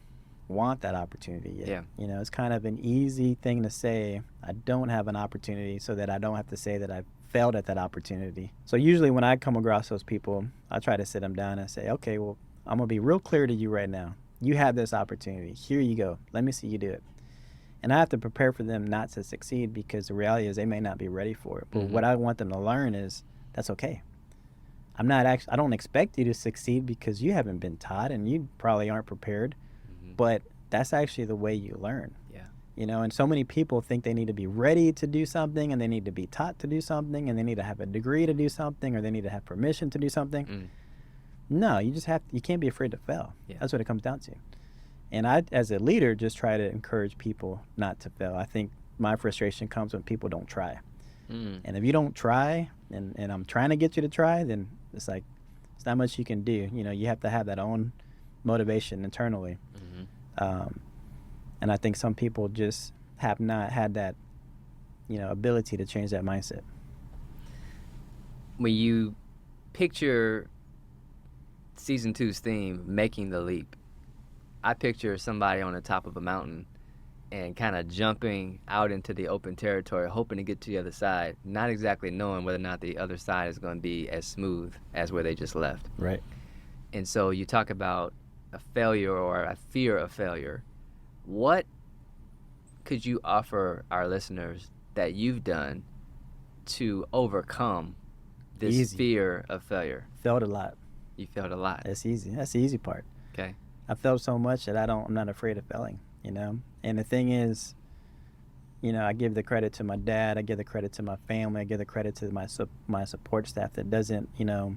want that opportunity yet. Yeah. You know, it's kind of an easy thing to say, I don't have an opportunity, so that I don't have to say that I failed at that opportunity. So usually when I come across those people, I try to sit them down and say, okay, well, I'm going to be real clear to you right now. You have this opportunity. Here you go. Let me see you do it. And I have to prepare for them not to succeed, because the reality is they may not be ready for it. But what I want them to learn is that's okay. I don't expect you to succeed because you haven't been taught and you probably aren't prepared, but that's actually the way you learn. Yeah. You know, and so many people think they need to be ready to do something, and they need to be taught to do something, and they need to have a degree to do something, or they need to have permission to do something. No, you can't be afraid to fail. Yeah. That's what it comes down to. And I, as a leader, just try to encourage people not to fail. I think my frustration comes when people don't try. And if you don't try, and I'm trying to get you to try, then it's like, it's not much you can do. You know, you have to have that own motivation internally. And I think some people just have not had that, you know, ability to change that mindset. When you picture season 2's theme, making the leap, I picture somebody on the top of a mountain and kind of jumping out into the open territory, hoping to get to the other side, not exactly knowing whether or not the other side is going to be as smooth as where they just left. Right. And so you talk about a failure or a fear of failure. What could you offer our listeners that you've done to overcome this Easy. fear of failure? Failed a lot. You failed a lot. That's easy. That's the easy part. Okay. I failed so much that I'm not afraid of failing, you know? And the thing is, you know, I give the credit to my dad, I give the credit to my family, I give the credit to my support staff that doesn't, you know,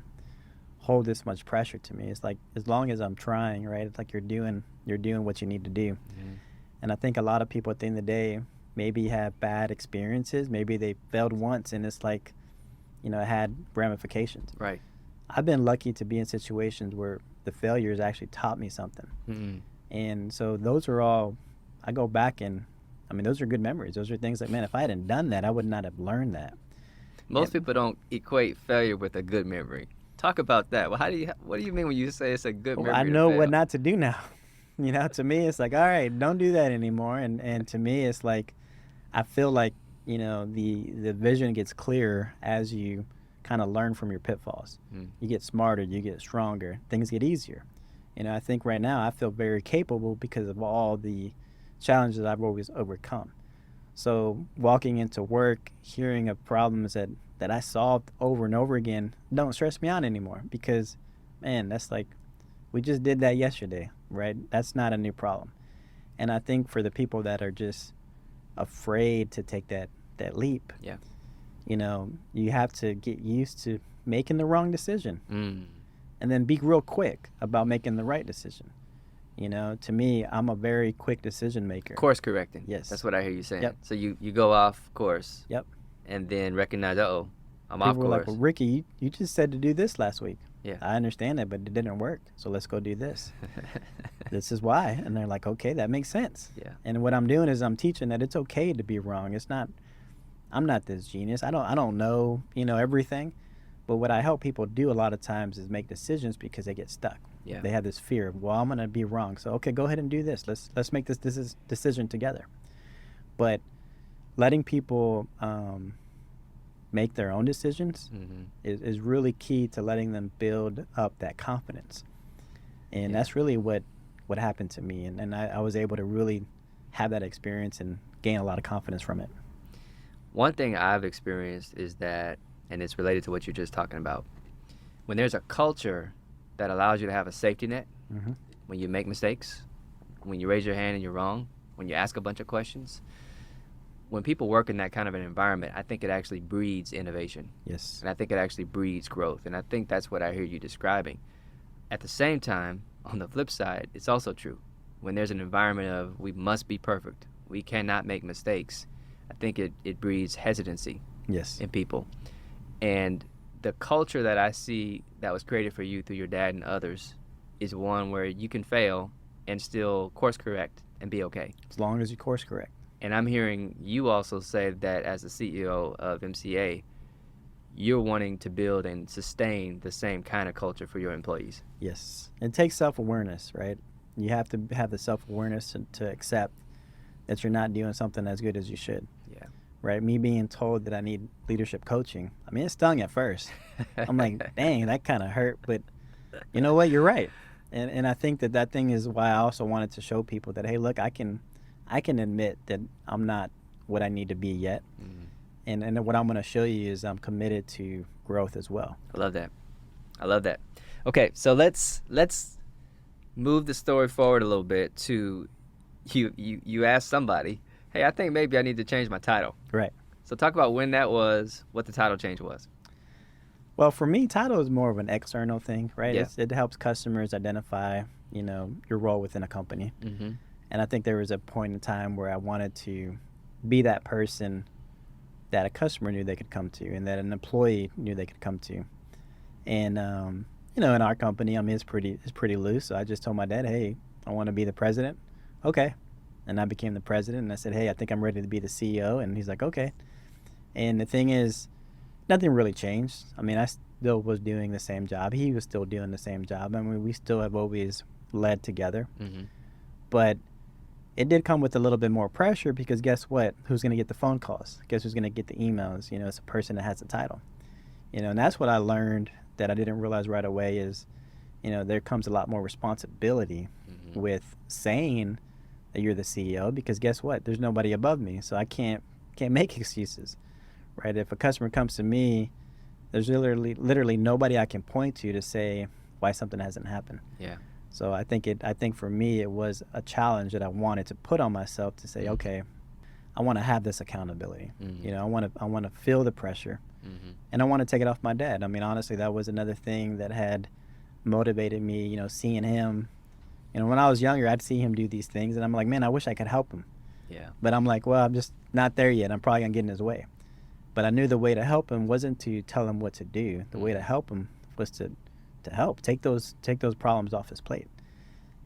hold this much pressure to me. It's like, as long as I'm trying, right? It's like you're doing what you need to do. And I think a lot of people at the end of the day maybe have bad experiences. Maybe they failed once and it's like, you know, it had ramifications. Right. I've been lucky to be in situations where the failures actually taught me something. And so those are all, I go back and, I mean, those are good memories. Those are things that, man, if I hadn't done that, I would not have learned that. Most people don't equate failure with a good memory. Talk about that. Well, what do you mean when you say it's a good memory? I to know fail? what not to do now. You know, to me, it's like, all right, don't do that anymore. And to me, it's like, I feel like, you know, the vision gets clearer as you kind of learn from your pitfalls. You get smarter, you get stronger, things get easier. You know, I think right now I feel very capable because of all the challenges I've always overcome. So walking into work, hearing of problems that I solved over and over again don't stress me out anymore, because, man, that's like, we just did that yesterday, right? That's not a new problem. And I think for the people that are just afraid to take that leap, Yeah. you know, you have to get used to making the wrong decision. And then be real quick about making the right decision. You know, to me, I'm a very quick decision maker. Course correcting. Yes. That's what I hear you saying. Yep. So you go off course. Yep. And then recognize, I'm People off were course. like, well, Ricky, you just said to do this last week. Yeah. I understand that, but it didn't work. So let's go do this. This is why. And they're like, okay, that makes sense. Yeah. And what I'm doing is I'm teaching that it's okay to be wrong. It's not, I'm not this genius. I don't know, you know, everything. But what I help people do a lot of times is make decisions because they get stuck. Yeah. They have this fear of, well, I'm going to be wrong. So, okay, go ahead and do this. Let's make this decision together. But letting people make their own decisions is really key to letting them build up that confidence. And that's really what happened to me. And I was able to really have that experience and gain a lot of confidence from it. One thing I've experienced is that, and it's related to what you're just talking about, when there's a culture that allows you to have a safety net Mm-hmm. when you make mistakes, when you raise your hand and you're wrong, when you ask a bunch of questions. When people work in that kind of an environment, I think it actually breeds innovation. Yes. And I think it actually breeds growth. And I think that's what I hear you describing. At the same time, on the flip side, it's also true. When there's an environment of we must be perfect, we cannot make mistakes, I think it breeds hesitancy Yes. in people. And the culture that I see that was created for you through your dad and others is one where you can fail and still course correct and be okay. As long as you course correct. And I'm hearing you also say that as the CEO of MCA, you're wanting to build and sustain the same kind of culture for your employees. Yes. It takes self-awareness, right? You have to have the self-awareness to accept that you're not doing something as good as you should. Yeah. Right? Me being told that I need leadership coaching, I mean, it stung at first. I'm like, dang, that kind of hurt. But you know what? You're right. And I think that thing is why I also wanted to show people that, hey, look, I can admit that I'm not what I need to be yet. Mm-hmm. And what I'm going to show you is I'm committed to growth as well. I love that. I love that. Okay, so let's move the story forward a little bit to you asked somebody, hey, I think maybe I need to change my title. Right. So talk about when that was, what the title change was. Well, for me, title is more of an external thing, right? Yeah. It helps customers identify, your role within a company. Mm-hmm. And I think there was a point in time where I wanted to be that person that a customer knew they could come to and that an employee knew they could come to. And, in our company, I mean, it's pretty loose. So I just told my dad, hey, I want to be the president. Okay. And I became the president. And I said, hey, I think I'm ready to be the CEO. And he's like, okay. And the thing is, nothing really changed. I mean, I still was doing the same job. He was still doing the same job. I mean, we still have always led together. Mm-hmm. But it did come with a little bit more pressure because guess what? Who's going to get the phone calls? Guess who's going to get the emails? It's a person that has the title. And that's what I learned that I didn't realize right away is, there comes a lot more responsibility Mm-hmm. with saying that you're the CEO because guess what? There's nobody above me. So I can't make excuses, right? If a customer comes to me, there's literally nobody I can point to say why something hasn't happened. Yeah. So I think for me, it was a challenge that I wanted to put on myself to say, okay, I want to have this accountability. Mm-hmm. I want to feel the pressure, Mm-hmm. and I want to take it off my dad. I mean, honestly, that was another thing that had motivated me. Seeing him, when I was younger, I'd see him do these things, and I'm like, man, I wish I could help him. Yeah. But I'm like, well, I'm just not there yet. I'm probably gonna get in his way. But I knew the way to help him wasn't to tell him what to do. The way to help him was to help take those problems off his plate.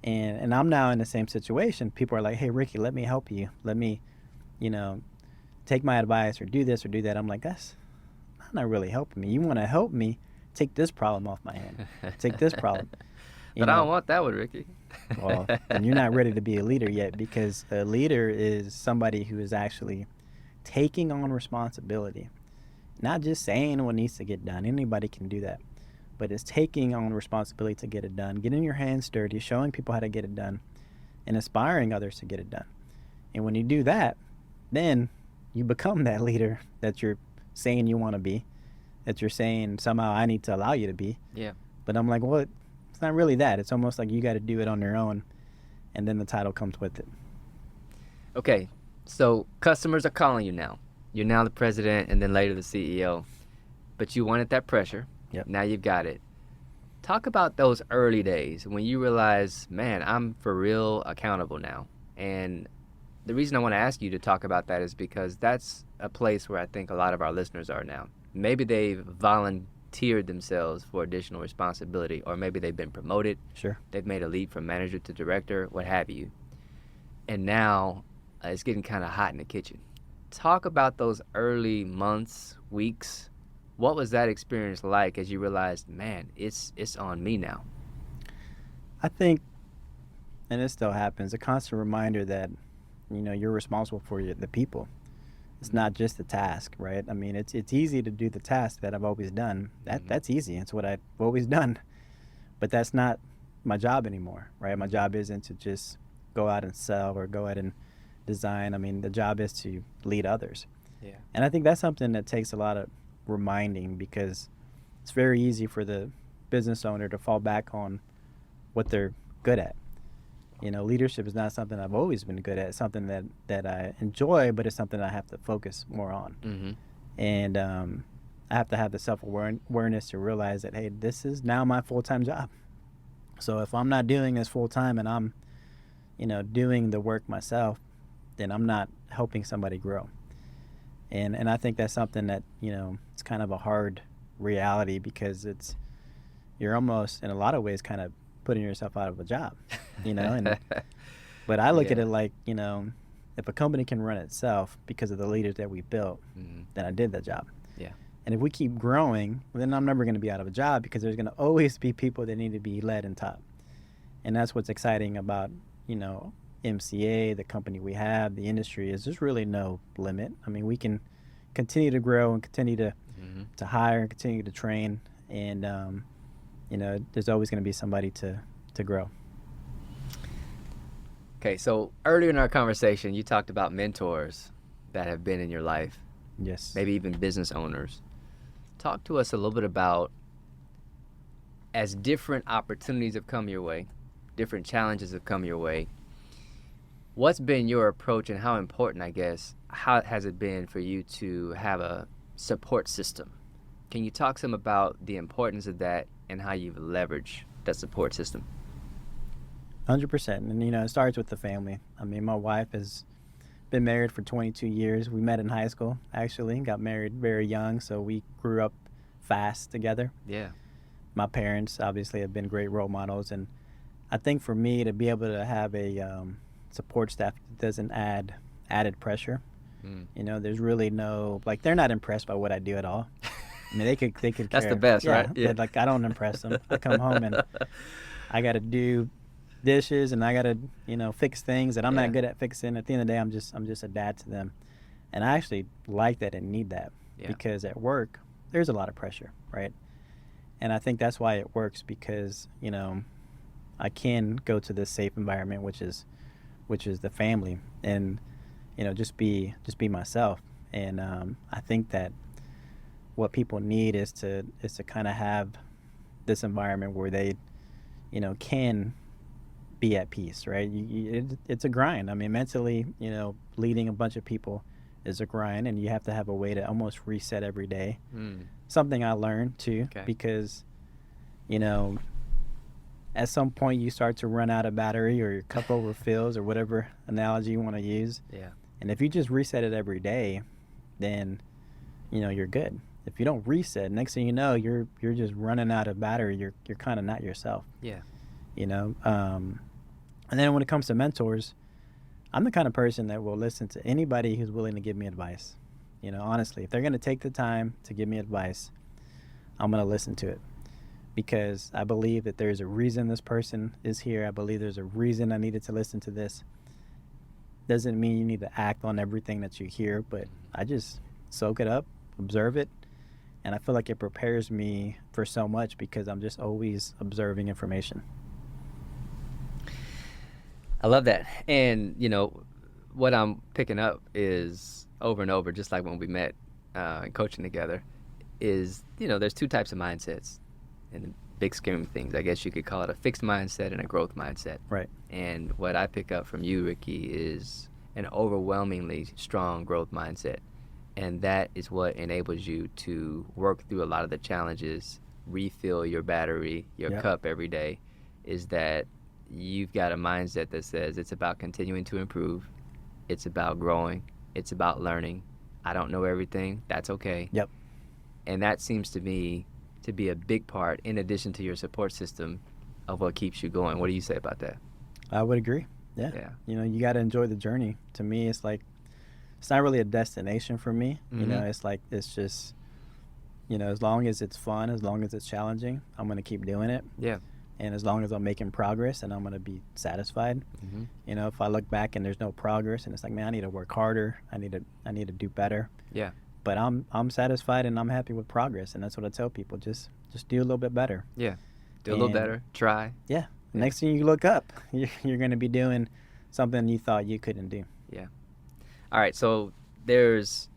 And I'm now in the same situation. People are like, hey, Ricky, let me help you. Let me, take my advice or do this or do that. I'm like, that's not really helping me. You want to help me take this problem off my hand. Take this problem. But I don't want that one, Ricky. Well, and you're not ready to be a leader yet because a leader is somebody who is actually taking on responsibility. Not just saying what needs to get done. Anybody can do that. But it's taking on responsibility to get it done, getting your hands dirty, showing people how to get it done, and inspiring others to get it done. And when you do that, then you become that leader that you're saying you want to be, that you're saying somehow I need to allow you to be. Yeah. But I'm like, well, it's not really that. It's almost like you got to do it on your own, and then the title comes with it. Okay, so customers are calling you now. You're now the president and then later the CEO. But you wanted that pressure. Yep. Now you've got it. Talk about those early days when you realize, man, I'm for real accountable now. And the reason I want to ask you to talk about that is because that's a place where I think a lot of our listeners are now. Maybe they've volunteered themselves for additional responsibility, or maybe they've been promoted. Sure. They've made a leap from manager to director, what have you. And now it's getting kind of hot in the kitchen. Talk about those early months, weeks. What was that experience like as you realized, man, it's on me now? I think, and it still happens, a constant reminder that, you're responsible for the people. It's not just the task, right? I mean, it's easy to do the task that I've always done. That's easy. It's what I've always done. But that's not my job anymore, right? My job isn't to just go out and sell or go out and design. I mean, the job is to lead others. Yeah. And I think that's something that takes a lot of reminding because it's very easy for the business owner to fall back on what they're good at. Leadership is not something I've always been good at. It's something that I enjoy, but it's something I have to focus more on. Mm-hmm. And I have to have the self-awareness to realize that, hey, this is now my full-time job. So if I'm not doing this full-time and I'm, doing the work myself, then I'm not helping somebody grow. And I think that's something that, it's kind of a hard reality, because you're almost, in a lot of ways, kind of putting yourself out of a job, but I look at it like, if a company can run itself because of the leaders that we built, Mm-hmm. then I did that job. Yeah. And if we keep growing, then I'm never going to be out of a job, because there's going to always be people that need to be led and taught. And that's what's exciting about, MCA, the company we have, the industry, is there's really no limit. I mean, we can continue to grow and continue to Mm-hmm. to hire and continue to train, and there's always going to be somebody to grow. Okay, so earlier in our conversation, you talked about mentors that have been in your life, Yes. maybe even business owners. Talk to us a little bit about, as different opportunities have come your way, different challenges have come your way, what's been your approach, and how important, I guess, how has it been for you to have a support system? Can you talk some about the importance of that and how you've leveraged that support system? 100%. And it starts with the family. I mean, my wife has been married for 22 years. We met in high school, actually, got married very young, so we grew up fast together. Yeah. My parents obviously have been great role models, and I think for me to be able to have a support staff that doesn't add added pressure. There's really no, like, they're not impressed by what I do at all. I mean, they could That's care. the best, Yeah, right? Yeah. Like, I don't impress them. I come home and I got to do dishes, and I got to, fix things that I'm Yeah. not good at fixing. At the end of the day, I'm just a dad to them. And I actually like that and need that, because at work, there's a lot of pressure, right? And I think that's why it works, because, I can go to this safe environment, which is the family, and just be myself. And I think that what people need is to kind of have this environment where they can be at peace, right? It's a grind. I mean, mentally, leading a bunch of people is a grind, and you have to have a way to almost reset every day. Something I learned too, because at some point you start to run out of battery, or your cup overfills, or whatever analogy you want to use. Yeah. And if you just reset it every day, then you're good. If you don't reset, next thing you know, you're just running out of battery. You're kind of not yourself. Yeah. And then when it comes to mentors, I'm the kind of person that will listen to anybody who's willing to give me advice. Honestly, if they're going to take the time to give me advice, I'm going to listen to it, because I believe that there's a reason this person is here. I believe there's a reason I needed to listen to this. Doesn't mean you need to act on everything that you hear, but I just soak it up, observe it, and I feel like it prepares me for so much, because I'm just always observing information. I love that. And, what I'm picking up is, over and over, just like when we met and coaching together, is, there's two types of mindsets in the big scheme of things. I guess you could call it a fixed mindset and a growth mindset. Right. And what I pick up from you, Ricky, is an overwhelmingly strong growth mindset. And that is what enables you to work through a lot of the challenges, refill your battery, your cup every day, is that you've got a mindset that says it's about continuing to improve. It's about growing. It's about learning. I don't know everything. That's okay. Yep. And that seems to me to be a big part, in addition to your support system, of what keeps you going. What do you say about that? I would agree. Yeah. You got to enjoy the journey. To me, it's like, it's not really a destination for me. It's like, it's just, as long as it's fun, as long as it's challenging, I'm going to keep doing it. Yeah. And as long as I'm making progress, and I'm going to be satisfied. If I look back and there's no progress, and it's like, man, I need to work harder. I need to do better. Yeah. But I'm satisfied, and I'm happy with progress. And that's what I tell people. Just do a little bit better. Yeah. Do a little better. Try. Yeah. Next thing you look up, you're going to be doing something you thought you couldn't do. Yeah. All right. So there's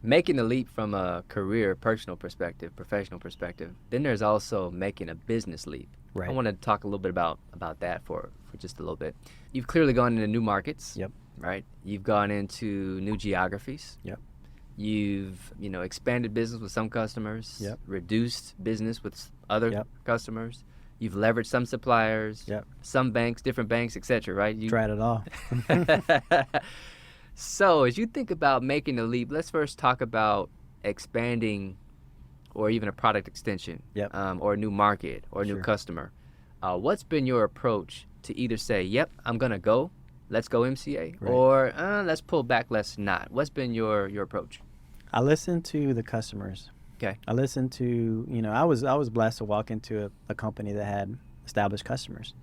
Making the leap from a career, personal perspective, professional perspective, then there's also making a business leap. I Right. want to talk a little bit about that for just a little bit. You've clearly gone into new markets. Yep. Right? You've gone into new geographies. Yep. You've, expanded business with some customers. Yep. Reduced business with other Yep. customers. You've leveraged some suppliers. Yep. Some banks, different banks, etc. Right? You Tried it all. So, as you think about making the leap, let's first talk about expanding or even a product extension, Yep. or a new market or a new Sure. customer. What's been your approach to either say, yep, I'm going to go, let's go MCA, Right. or let's pull back, let's not? What's been your approach? I listened to the customers. Okay. I listened to, I was blessed to walk into a company that had established customers.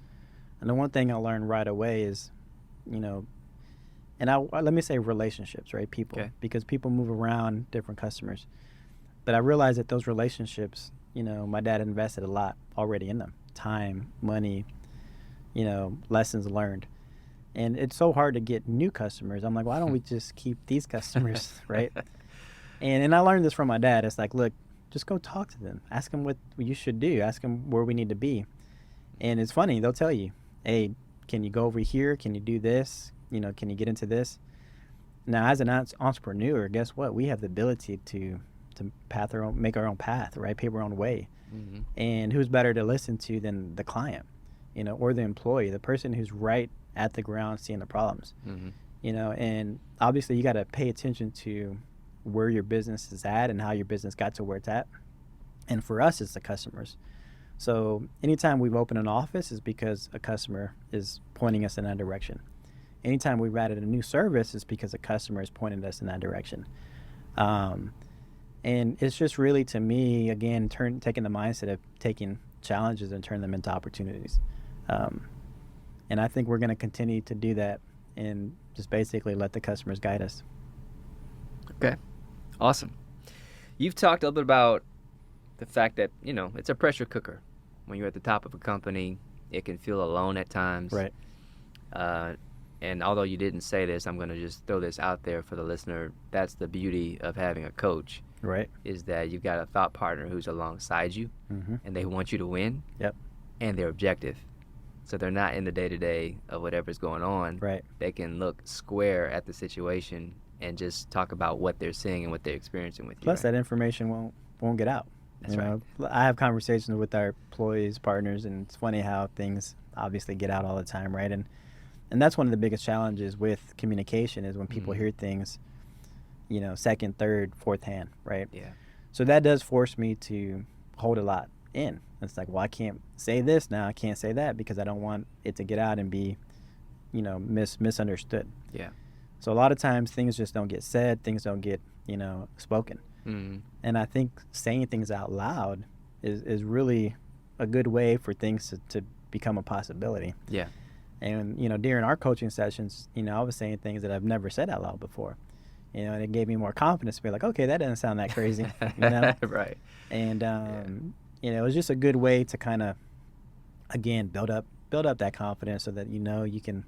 And the one thing I learned right away is, and let me say relationships, right? People, Okay. because people move around different customers. But I realized that those relationships, my dad invested a lot already in them, time, money, lessons learned. And it's so hard to get new customers. I'm like, why don't we just keep these customers, right? And I learned this from my dad. It's like, look, just go talk to them. Ask them what you should do. Ask them where we need to be. And it's funny. They'll tell you, hey, can you go over here? Can you do this? Can you get into this? Now, as an entrepreneur, guess what? We have the ability to make our own path, right? Pave our own way. Mm-hmm. And who's better to listen to than the client, or the employee, the person who's right at the ground seeing the problems. Mm-hmm. And obviously you got to pay attention to where your business is at and how your business got to where it's at. And for us, it's the customers. So anytime we've opened an office is because a customer is pointing us in that direction. Anytime we've added a new service is because a customer is pointing us in that direction. And it's just really, to me, again, taking the mindset of taking challenges and turning them into opportunities. And I think we're going to continue to do that and just basically let the customers guide us. Okay. Awesome. You've talked a little bit about the fact that, it's a pressure cooker. When you're at the top of a company, it can feel alone at times. Right. And although you didn't say this, I'm going to just throw this out there for the listener. That's the beauty of having a coach. Right. Is that you've got a thought partner who's alongside you, Mm-hmm. and they want you to win. Yep. And they're objective. So they're not in the day-to-day of whatever's going on. Right. They can look square at the situation and just talk about what they're seeing and what they're experiencing with you. Plus, right? that information won't get out. That's right. I have conversations with our employees, partners, and it's funny how things obviously get out all the time, right? And that's one of the biggest challenges with communication is when people Mhm. hear things, second, third, fourth hand, right? Yeah. So that does force me to hold a lot in. It's like, well, I can't say this now. I can't say that because I don't want it to get out and be, misunderstood. Yeah. So a lot of times things just don't get said. Things don't get, spoken. Mm-hmm. And I think saying things out loud is really a good way for things to become a possibility. Yeah. And, during our coaching sessions, I was saying things that I've never said out loud before. And it gave me more confidence to be like, okay, that doesn't sound that crazy. Right. And, it was just a good way to kind of, again, build up that confidence so that, you can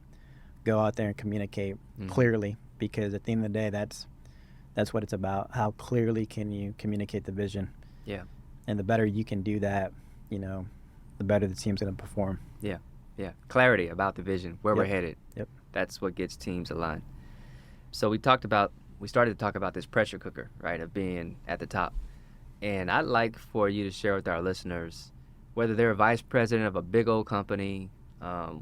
go out there and communicate clearly, because at the end of the day, that's what it's about. How clearly can you communicate the vision? Yeah. And the better you can do that, the better the team's going to perform. Yeah. Yeah. Clarity about the vision, where we're Yep. headed. Yep. That's what gets teams aligned. So we started to talk about this pressure cooker, right, of being at the top. And I'd like for you to share with our listeners, whether they're a vice president of a big old company,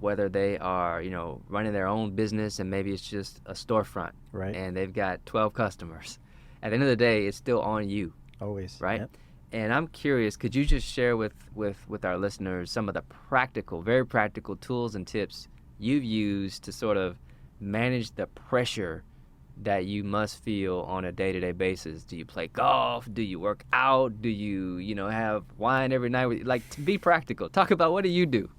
whether they are, running their own business and maybe it's just a storefront, Right. and they've got 12 customers. At the end of the day, it's still on you, Always. right? Yep. And I'm curious, could you just share with our listeners some of the very practical tools and tips you've used to sort of manage the pressure that you must feel on a day-to-day basis? Do you play golf? Do you work out? Do you, have wine every night? Like, to be practical, talk about what do you do?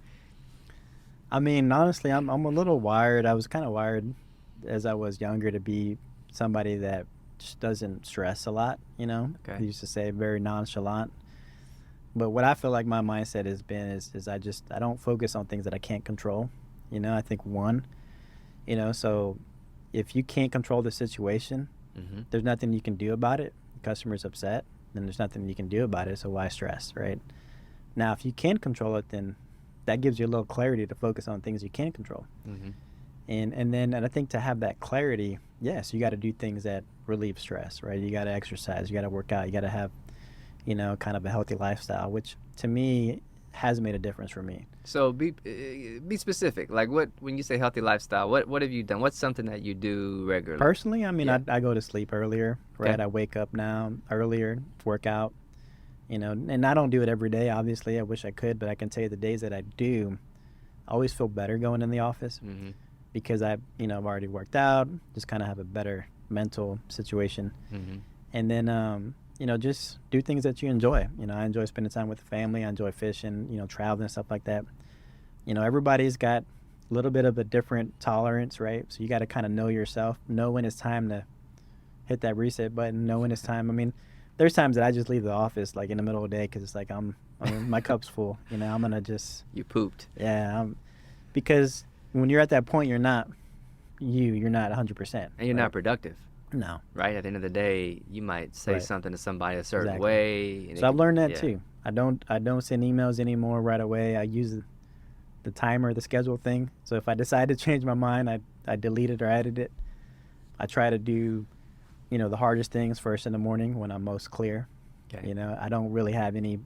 I mean, honestly, I'm a little wired. I was kind of wired as I was younger to be somebody that just doesn't stress a lot, Okay. I used to say very nonchalant. But what I feel like my mindset has been is I don't focus on things that I can't control. I think so if you can't control the situation, there's nothing you can do about it. The customer's upset, then there's nothing you can do about it, so why stress, right? Now, if you can control it, then that gives you a little clarity to focus on things you can control. And I think to have that clarity, yes, you got to do things that relieve stress, right? You got to exercise, you got to work out, you got to have, kind of a healthy lifestyle, which to me has made a difference for me. So be specific. Like when you say healthy lifestyle, what have you done? What's something that you do regularly? Personally, I mean, Yeah. I go to sleep earlier, right? Okay. I wake up now earlier, work out, and I don't do it every day, obviously. I wish I could, but I can tell you the days that I do, I always feel better going in the office because I've already worked out, just kind of have a better mental situation. And then, just do things that you enjoy. I enjoy spending time with the family. I enjoy fishing, traveling and stuff like that. Everybody's got a little bit of a different tolerance, right? So you got to kind of know yourself, know when it's time to hit that reset button, know when it's time. I mean, there's times that I just leave the office like in the middle of the day because it's like my cup's full. I'm gonna just You pooped. because when you're at that point, you're not 100%, And you're right? not productive, No. right? At the end of the day, you might say Right. something to somebody a certain Exactly. way. And So I've learned that yeah. too. I don't send emails anymore right away. I use the timer, the schedule thing. So if I decide to change my mind, I delete it or edit it. I try to do, the hardest things first in the morning when I'm most clear. Okay. I don't really have any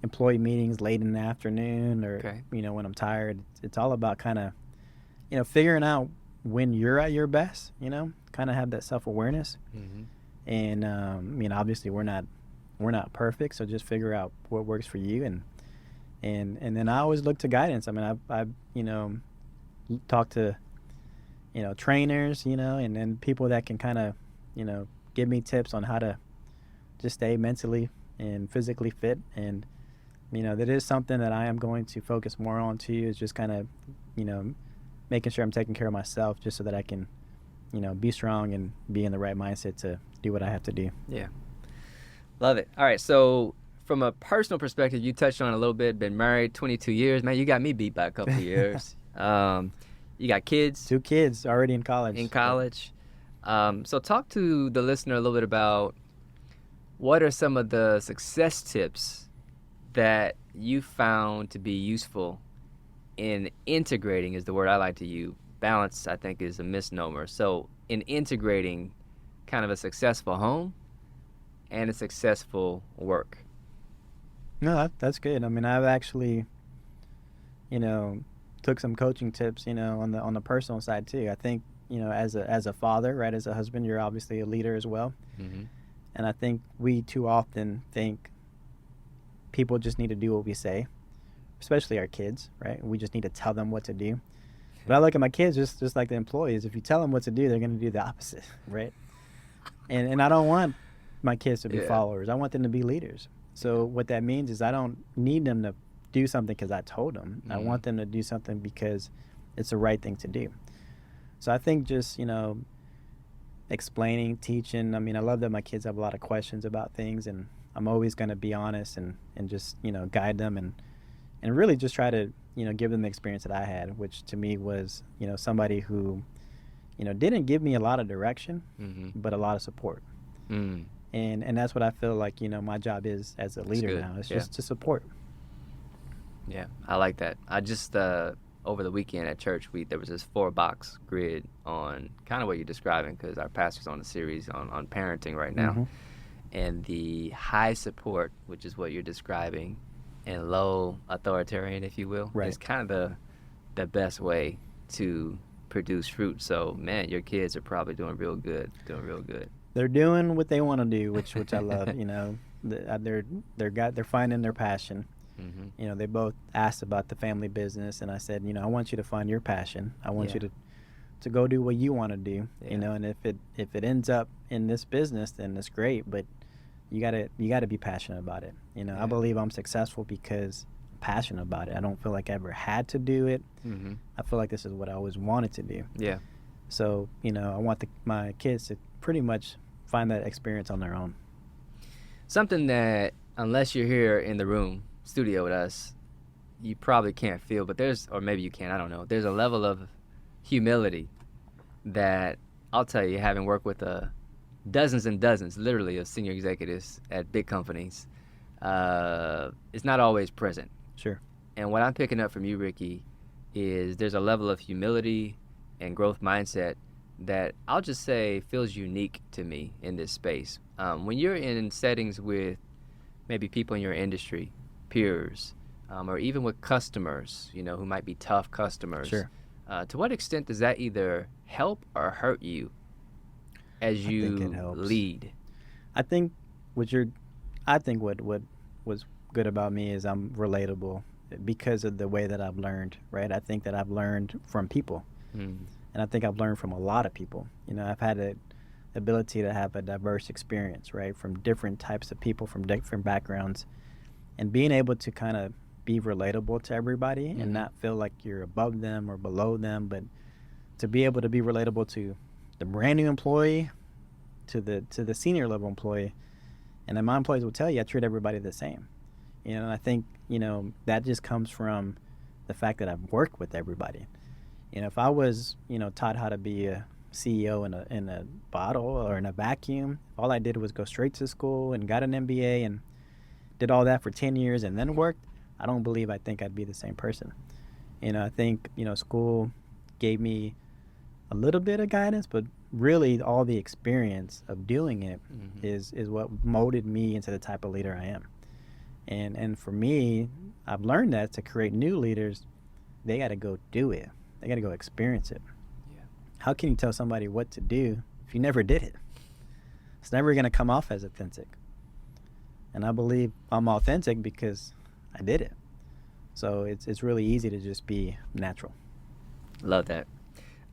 employee meetings late in the afternoon or, Okay. When I'm tired. It's all about kind of, figuring out when you're at your best, kind of have that self-awareness. And, obviously we're not perfect. So just figure out what works for you. And then I always look to guidance. I mean, I've talked to, trainers, and then people that can kind of, give me tips on how to just stay mentally and physically fit. And, that is something that I am going to focus more on too, is just kind of, making sure I'm taking care of myself just so that I can, be strong and be in the right mindset to do what I have to do. Yeah. Love it. All right. So from a personal perspective, you touched on it a little bit, been married 22 years. Man, you got me beat by a couple of years. You got kids 2 kids already in college. So talk to the listener a little bit about what are some of the success tips that you found to be useful in integrating, is the word I like to use. Balance, I think, is a misnomer. So in integrating kind of a successful home and a successful work. No, that's good. I mean, I've actually, took some coaching tips, on the personal side too. I think, as a father, right, as a husband, you're obviously a leader as well. And I think we too often think people just need to do what we say, especially our kids, right? We just need to tell them what to do. But I look at my kids just like the employees. If you tell them what to do, they're going to do the opposite, right? And I don't want my kids to be followers. I want them to be leaders. So what that means is I don't need them to do something because I told them. I want them to do something because it's the right thing to do. So I think just, explaining, teaching. I mean, I love that my kids have a lot of questions about things, and I'm always going to be honest and just, guide them and really just try to, give them the experience that I had, which to me was, somebody who, didn't give me a lot of direction, but a lot of support. And that's what I feel like, my job is as a leader now. It's just to support. Yeah, I like that. I just, over the weekend at church, there was this 4-box grid on kind of what you're describing, because our pastor's on a series on parenting right now. And the high support, which is what you're describing, and low authoritarian, if you will, Right. is kind of the best way to produce fruit. So, man, your kids are probably doing real good. They're doing what they want to do, which I love. They're finding their passion. They both asked about the family business, and I said, I want you to find your passion. I want you to go do what you want to do. And if it ends up in this business, then it's great. But you gotta be passionate about it. I believe I'm successful because I'm passionate about it. I don't feel like I ever had to do it. I feel like this is what I always wanted to do. Yeah. So I want my kids to pretty much find that experience on their own. Something that, unless you're here in the room, studio with us, you probably can't feel, but or maybe you can, I don't know. There's a level of humility that I'll tell you, having worked with a dozens and dozens, literally, of senior executives at big companies, it's not always present. Sure. And what I'm picking up from you, Ricky, is there's a level of humility and growth mindset that I'll just say feels unique to me in this space. When you're in settings with maybe people in your industry, peers, or even with customers, who might be tough customers. Sure. To what extent does that either help or hurt you as you lead? I think what was good about me is I'm relatable because of the way that I've learned, right? I think that I've learned from people. And I think I've learned from a lot of people. I've had the ability to have a diverse experience, right? From different types of people, from different backgrounds, and being able to kind of be relatable to everybody and not feel like you're above them or below them, but to be able to be relatable to the brand new employee, to the senior level employee. And then my employees will tell you I treat everybody the same. And I think, that just comes from the fact that I've worked with everybody. If I was, taught how to be a CEO in a bottle or in a vacuum, all I did was go straight to school and got an MBA and did all that for 10 years and then worked, I think I'd be the same person. I think, school gave me a little bit of guidance, but really all the experience of doing it is what molded me into the type of leader I am. And for me, I've learned that to create new leaders, they got to go do it. They got to go experience it. Yeah. How can you tell somebody what to do if you never did it? It's never going to come off as authentic. And I believe I'm authentic because I did it. So it's really easy to just be natural. Love that.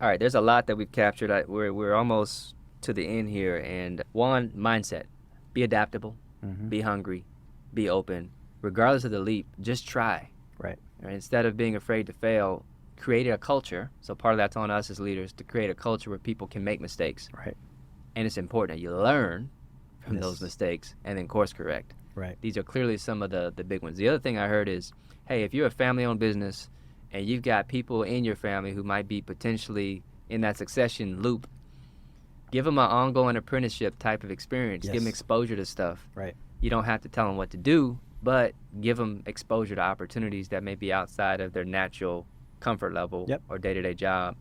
All right, there's a lot that we've captured. We're almost to the end here. And one, mindset. Be adaptable. Be hungry. Be open. Regardless of the leap, just try. Right. Instead of being afraid to fail, create a culture. So part of that's on us as leaders to create a culture where people can make mistakes. Right. And it's important that you learn from those mistakes and then course correct. Right. These are clearly some of the big ones. The other thing I heard is, hey, if you're a family-owned business and you've got people in your family who might be potentially in that succession loop, give them an ongoing apprenticeship type of experience. Yes. Give them exposure to stuff. Right. You don't have to tell them what to do, but give them exposure to opportunities that may be outside of their natural comfort level or day-to-day job.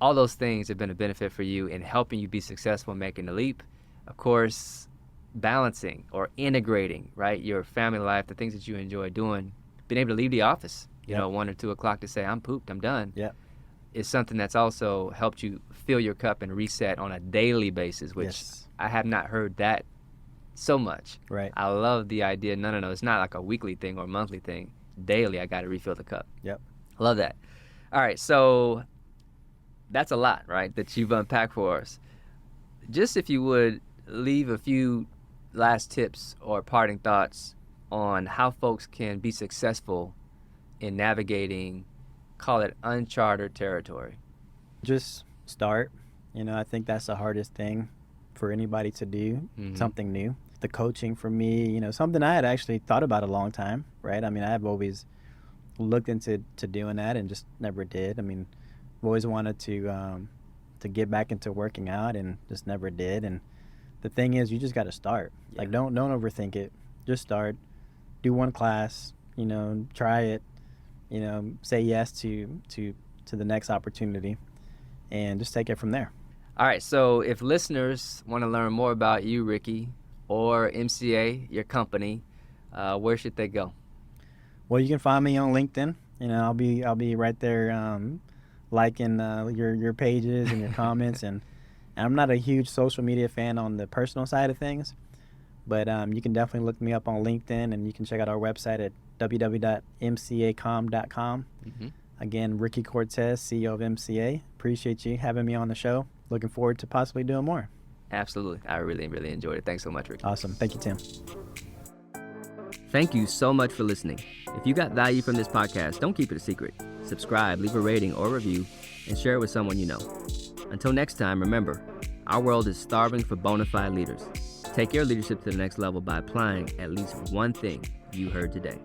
All those things have been a benefit for you in helping you be successful in making the leap. Of course, balancing or integrating, right, your family life, the things that you enjoy doing, being able to leave the office, 1 or 2 o'clock to say, I'm pooped, I'm done, is something that's also helped you fill your cup and reset on a daily basis, which I have not heard that so much. Right. I love the idea. No, it's not like a weekly thing or a monthly thing. Daily, I got to refill the cup. Yep. Love that. All right, so that's a lot, right, that you've unpacked for us. Just if you would leave a few last tips or parting thoughts on how folks can be successful in navigating, call it uncharted territory. Just start. I think that's the hardest thing for anybody to do, something new. The coaching for me, something I had actually thought about a long time, right? I've always looked into doing that and just never did. I've always wanted to get back into working out and just never did. And the thing is, you just got to start. Like, don't overthink it. Just start. Do one class. Try it. Say yes to the next opportunity, and just take it from there. All right. So if listeners want to learn more about you, Ricky, or MCA, your company, where should they go? Well, you can find me on LinkedIn. I'll be right there, liking your pages and your comments. And I'm not a huge social media fan on the personal side of things, but you can definitely look me up on LinkedIn, and you can check out our website at www.mcacom.com. Again, Ricky Cortez, CEO of MCA. Appreciate you having me on the show. Looking forward to possibly doing more. Absolutely. I really, really enjoyed it. Thanks so much, Ricky. Awesome. Thank you, Tim. Thank you so much for listening. If you got value from this podcast, don't keep it a secret. Subscribe, leave a rating or review, and share it with someone you know. Until next time, remember, our world is starving for bona fide leaders. Take your leadership to the next level by applying at least one thing you heard today.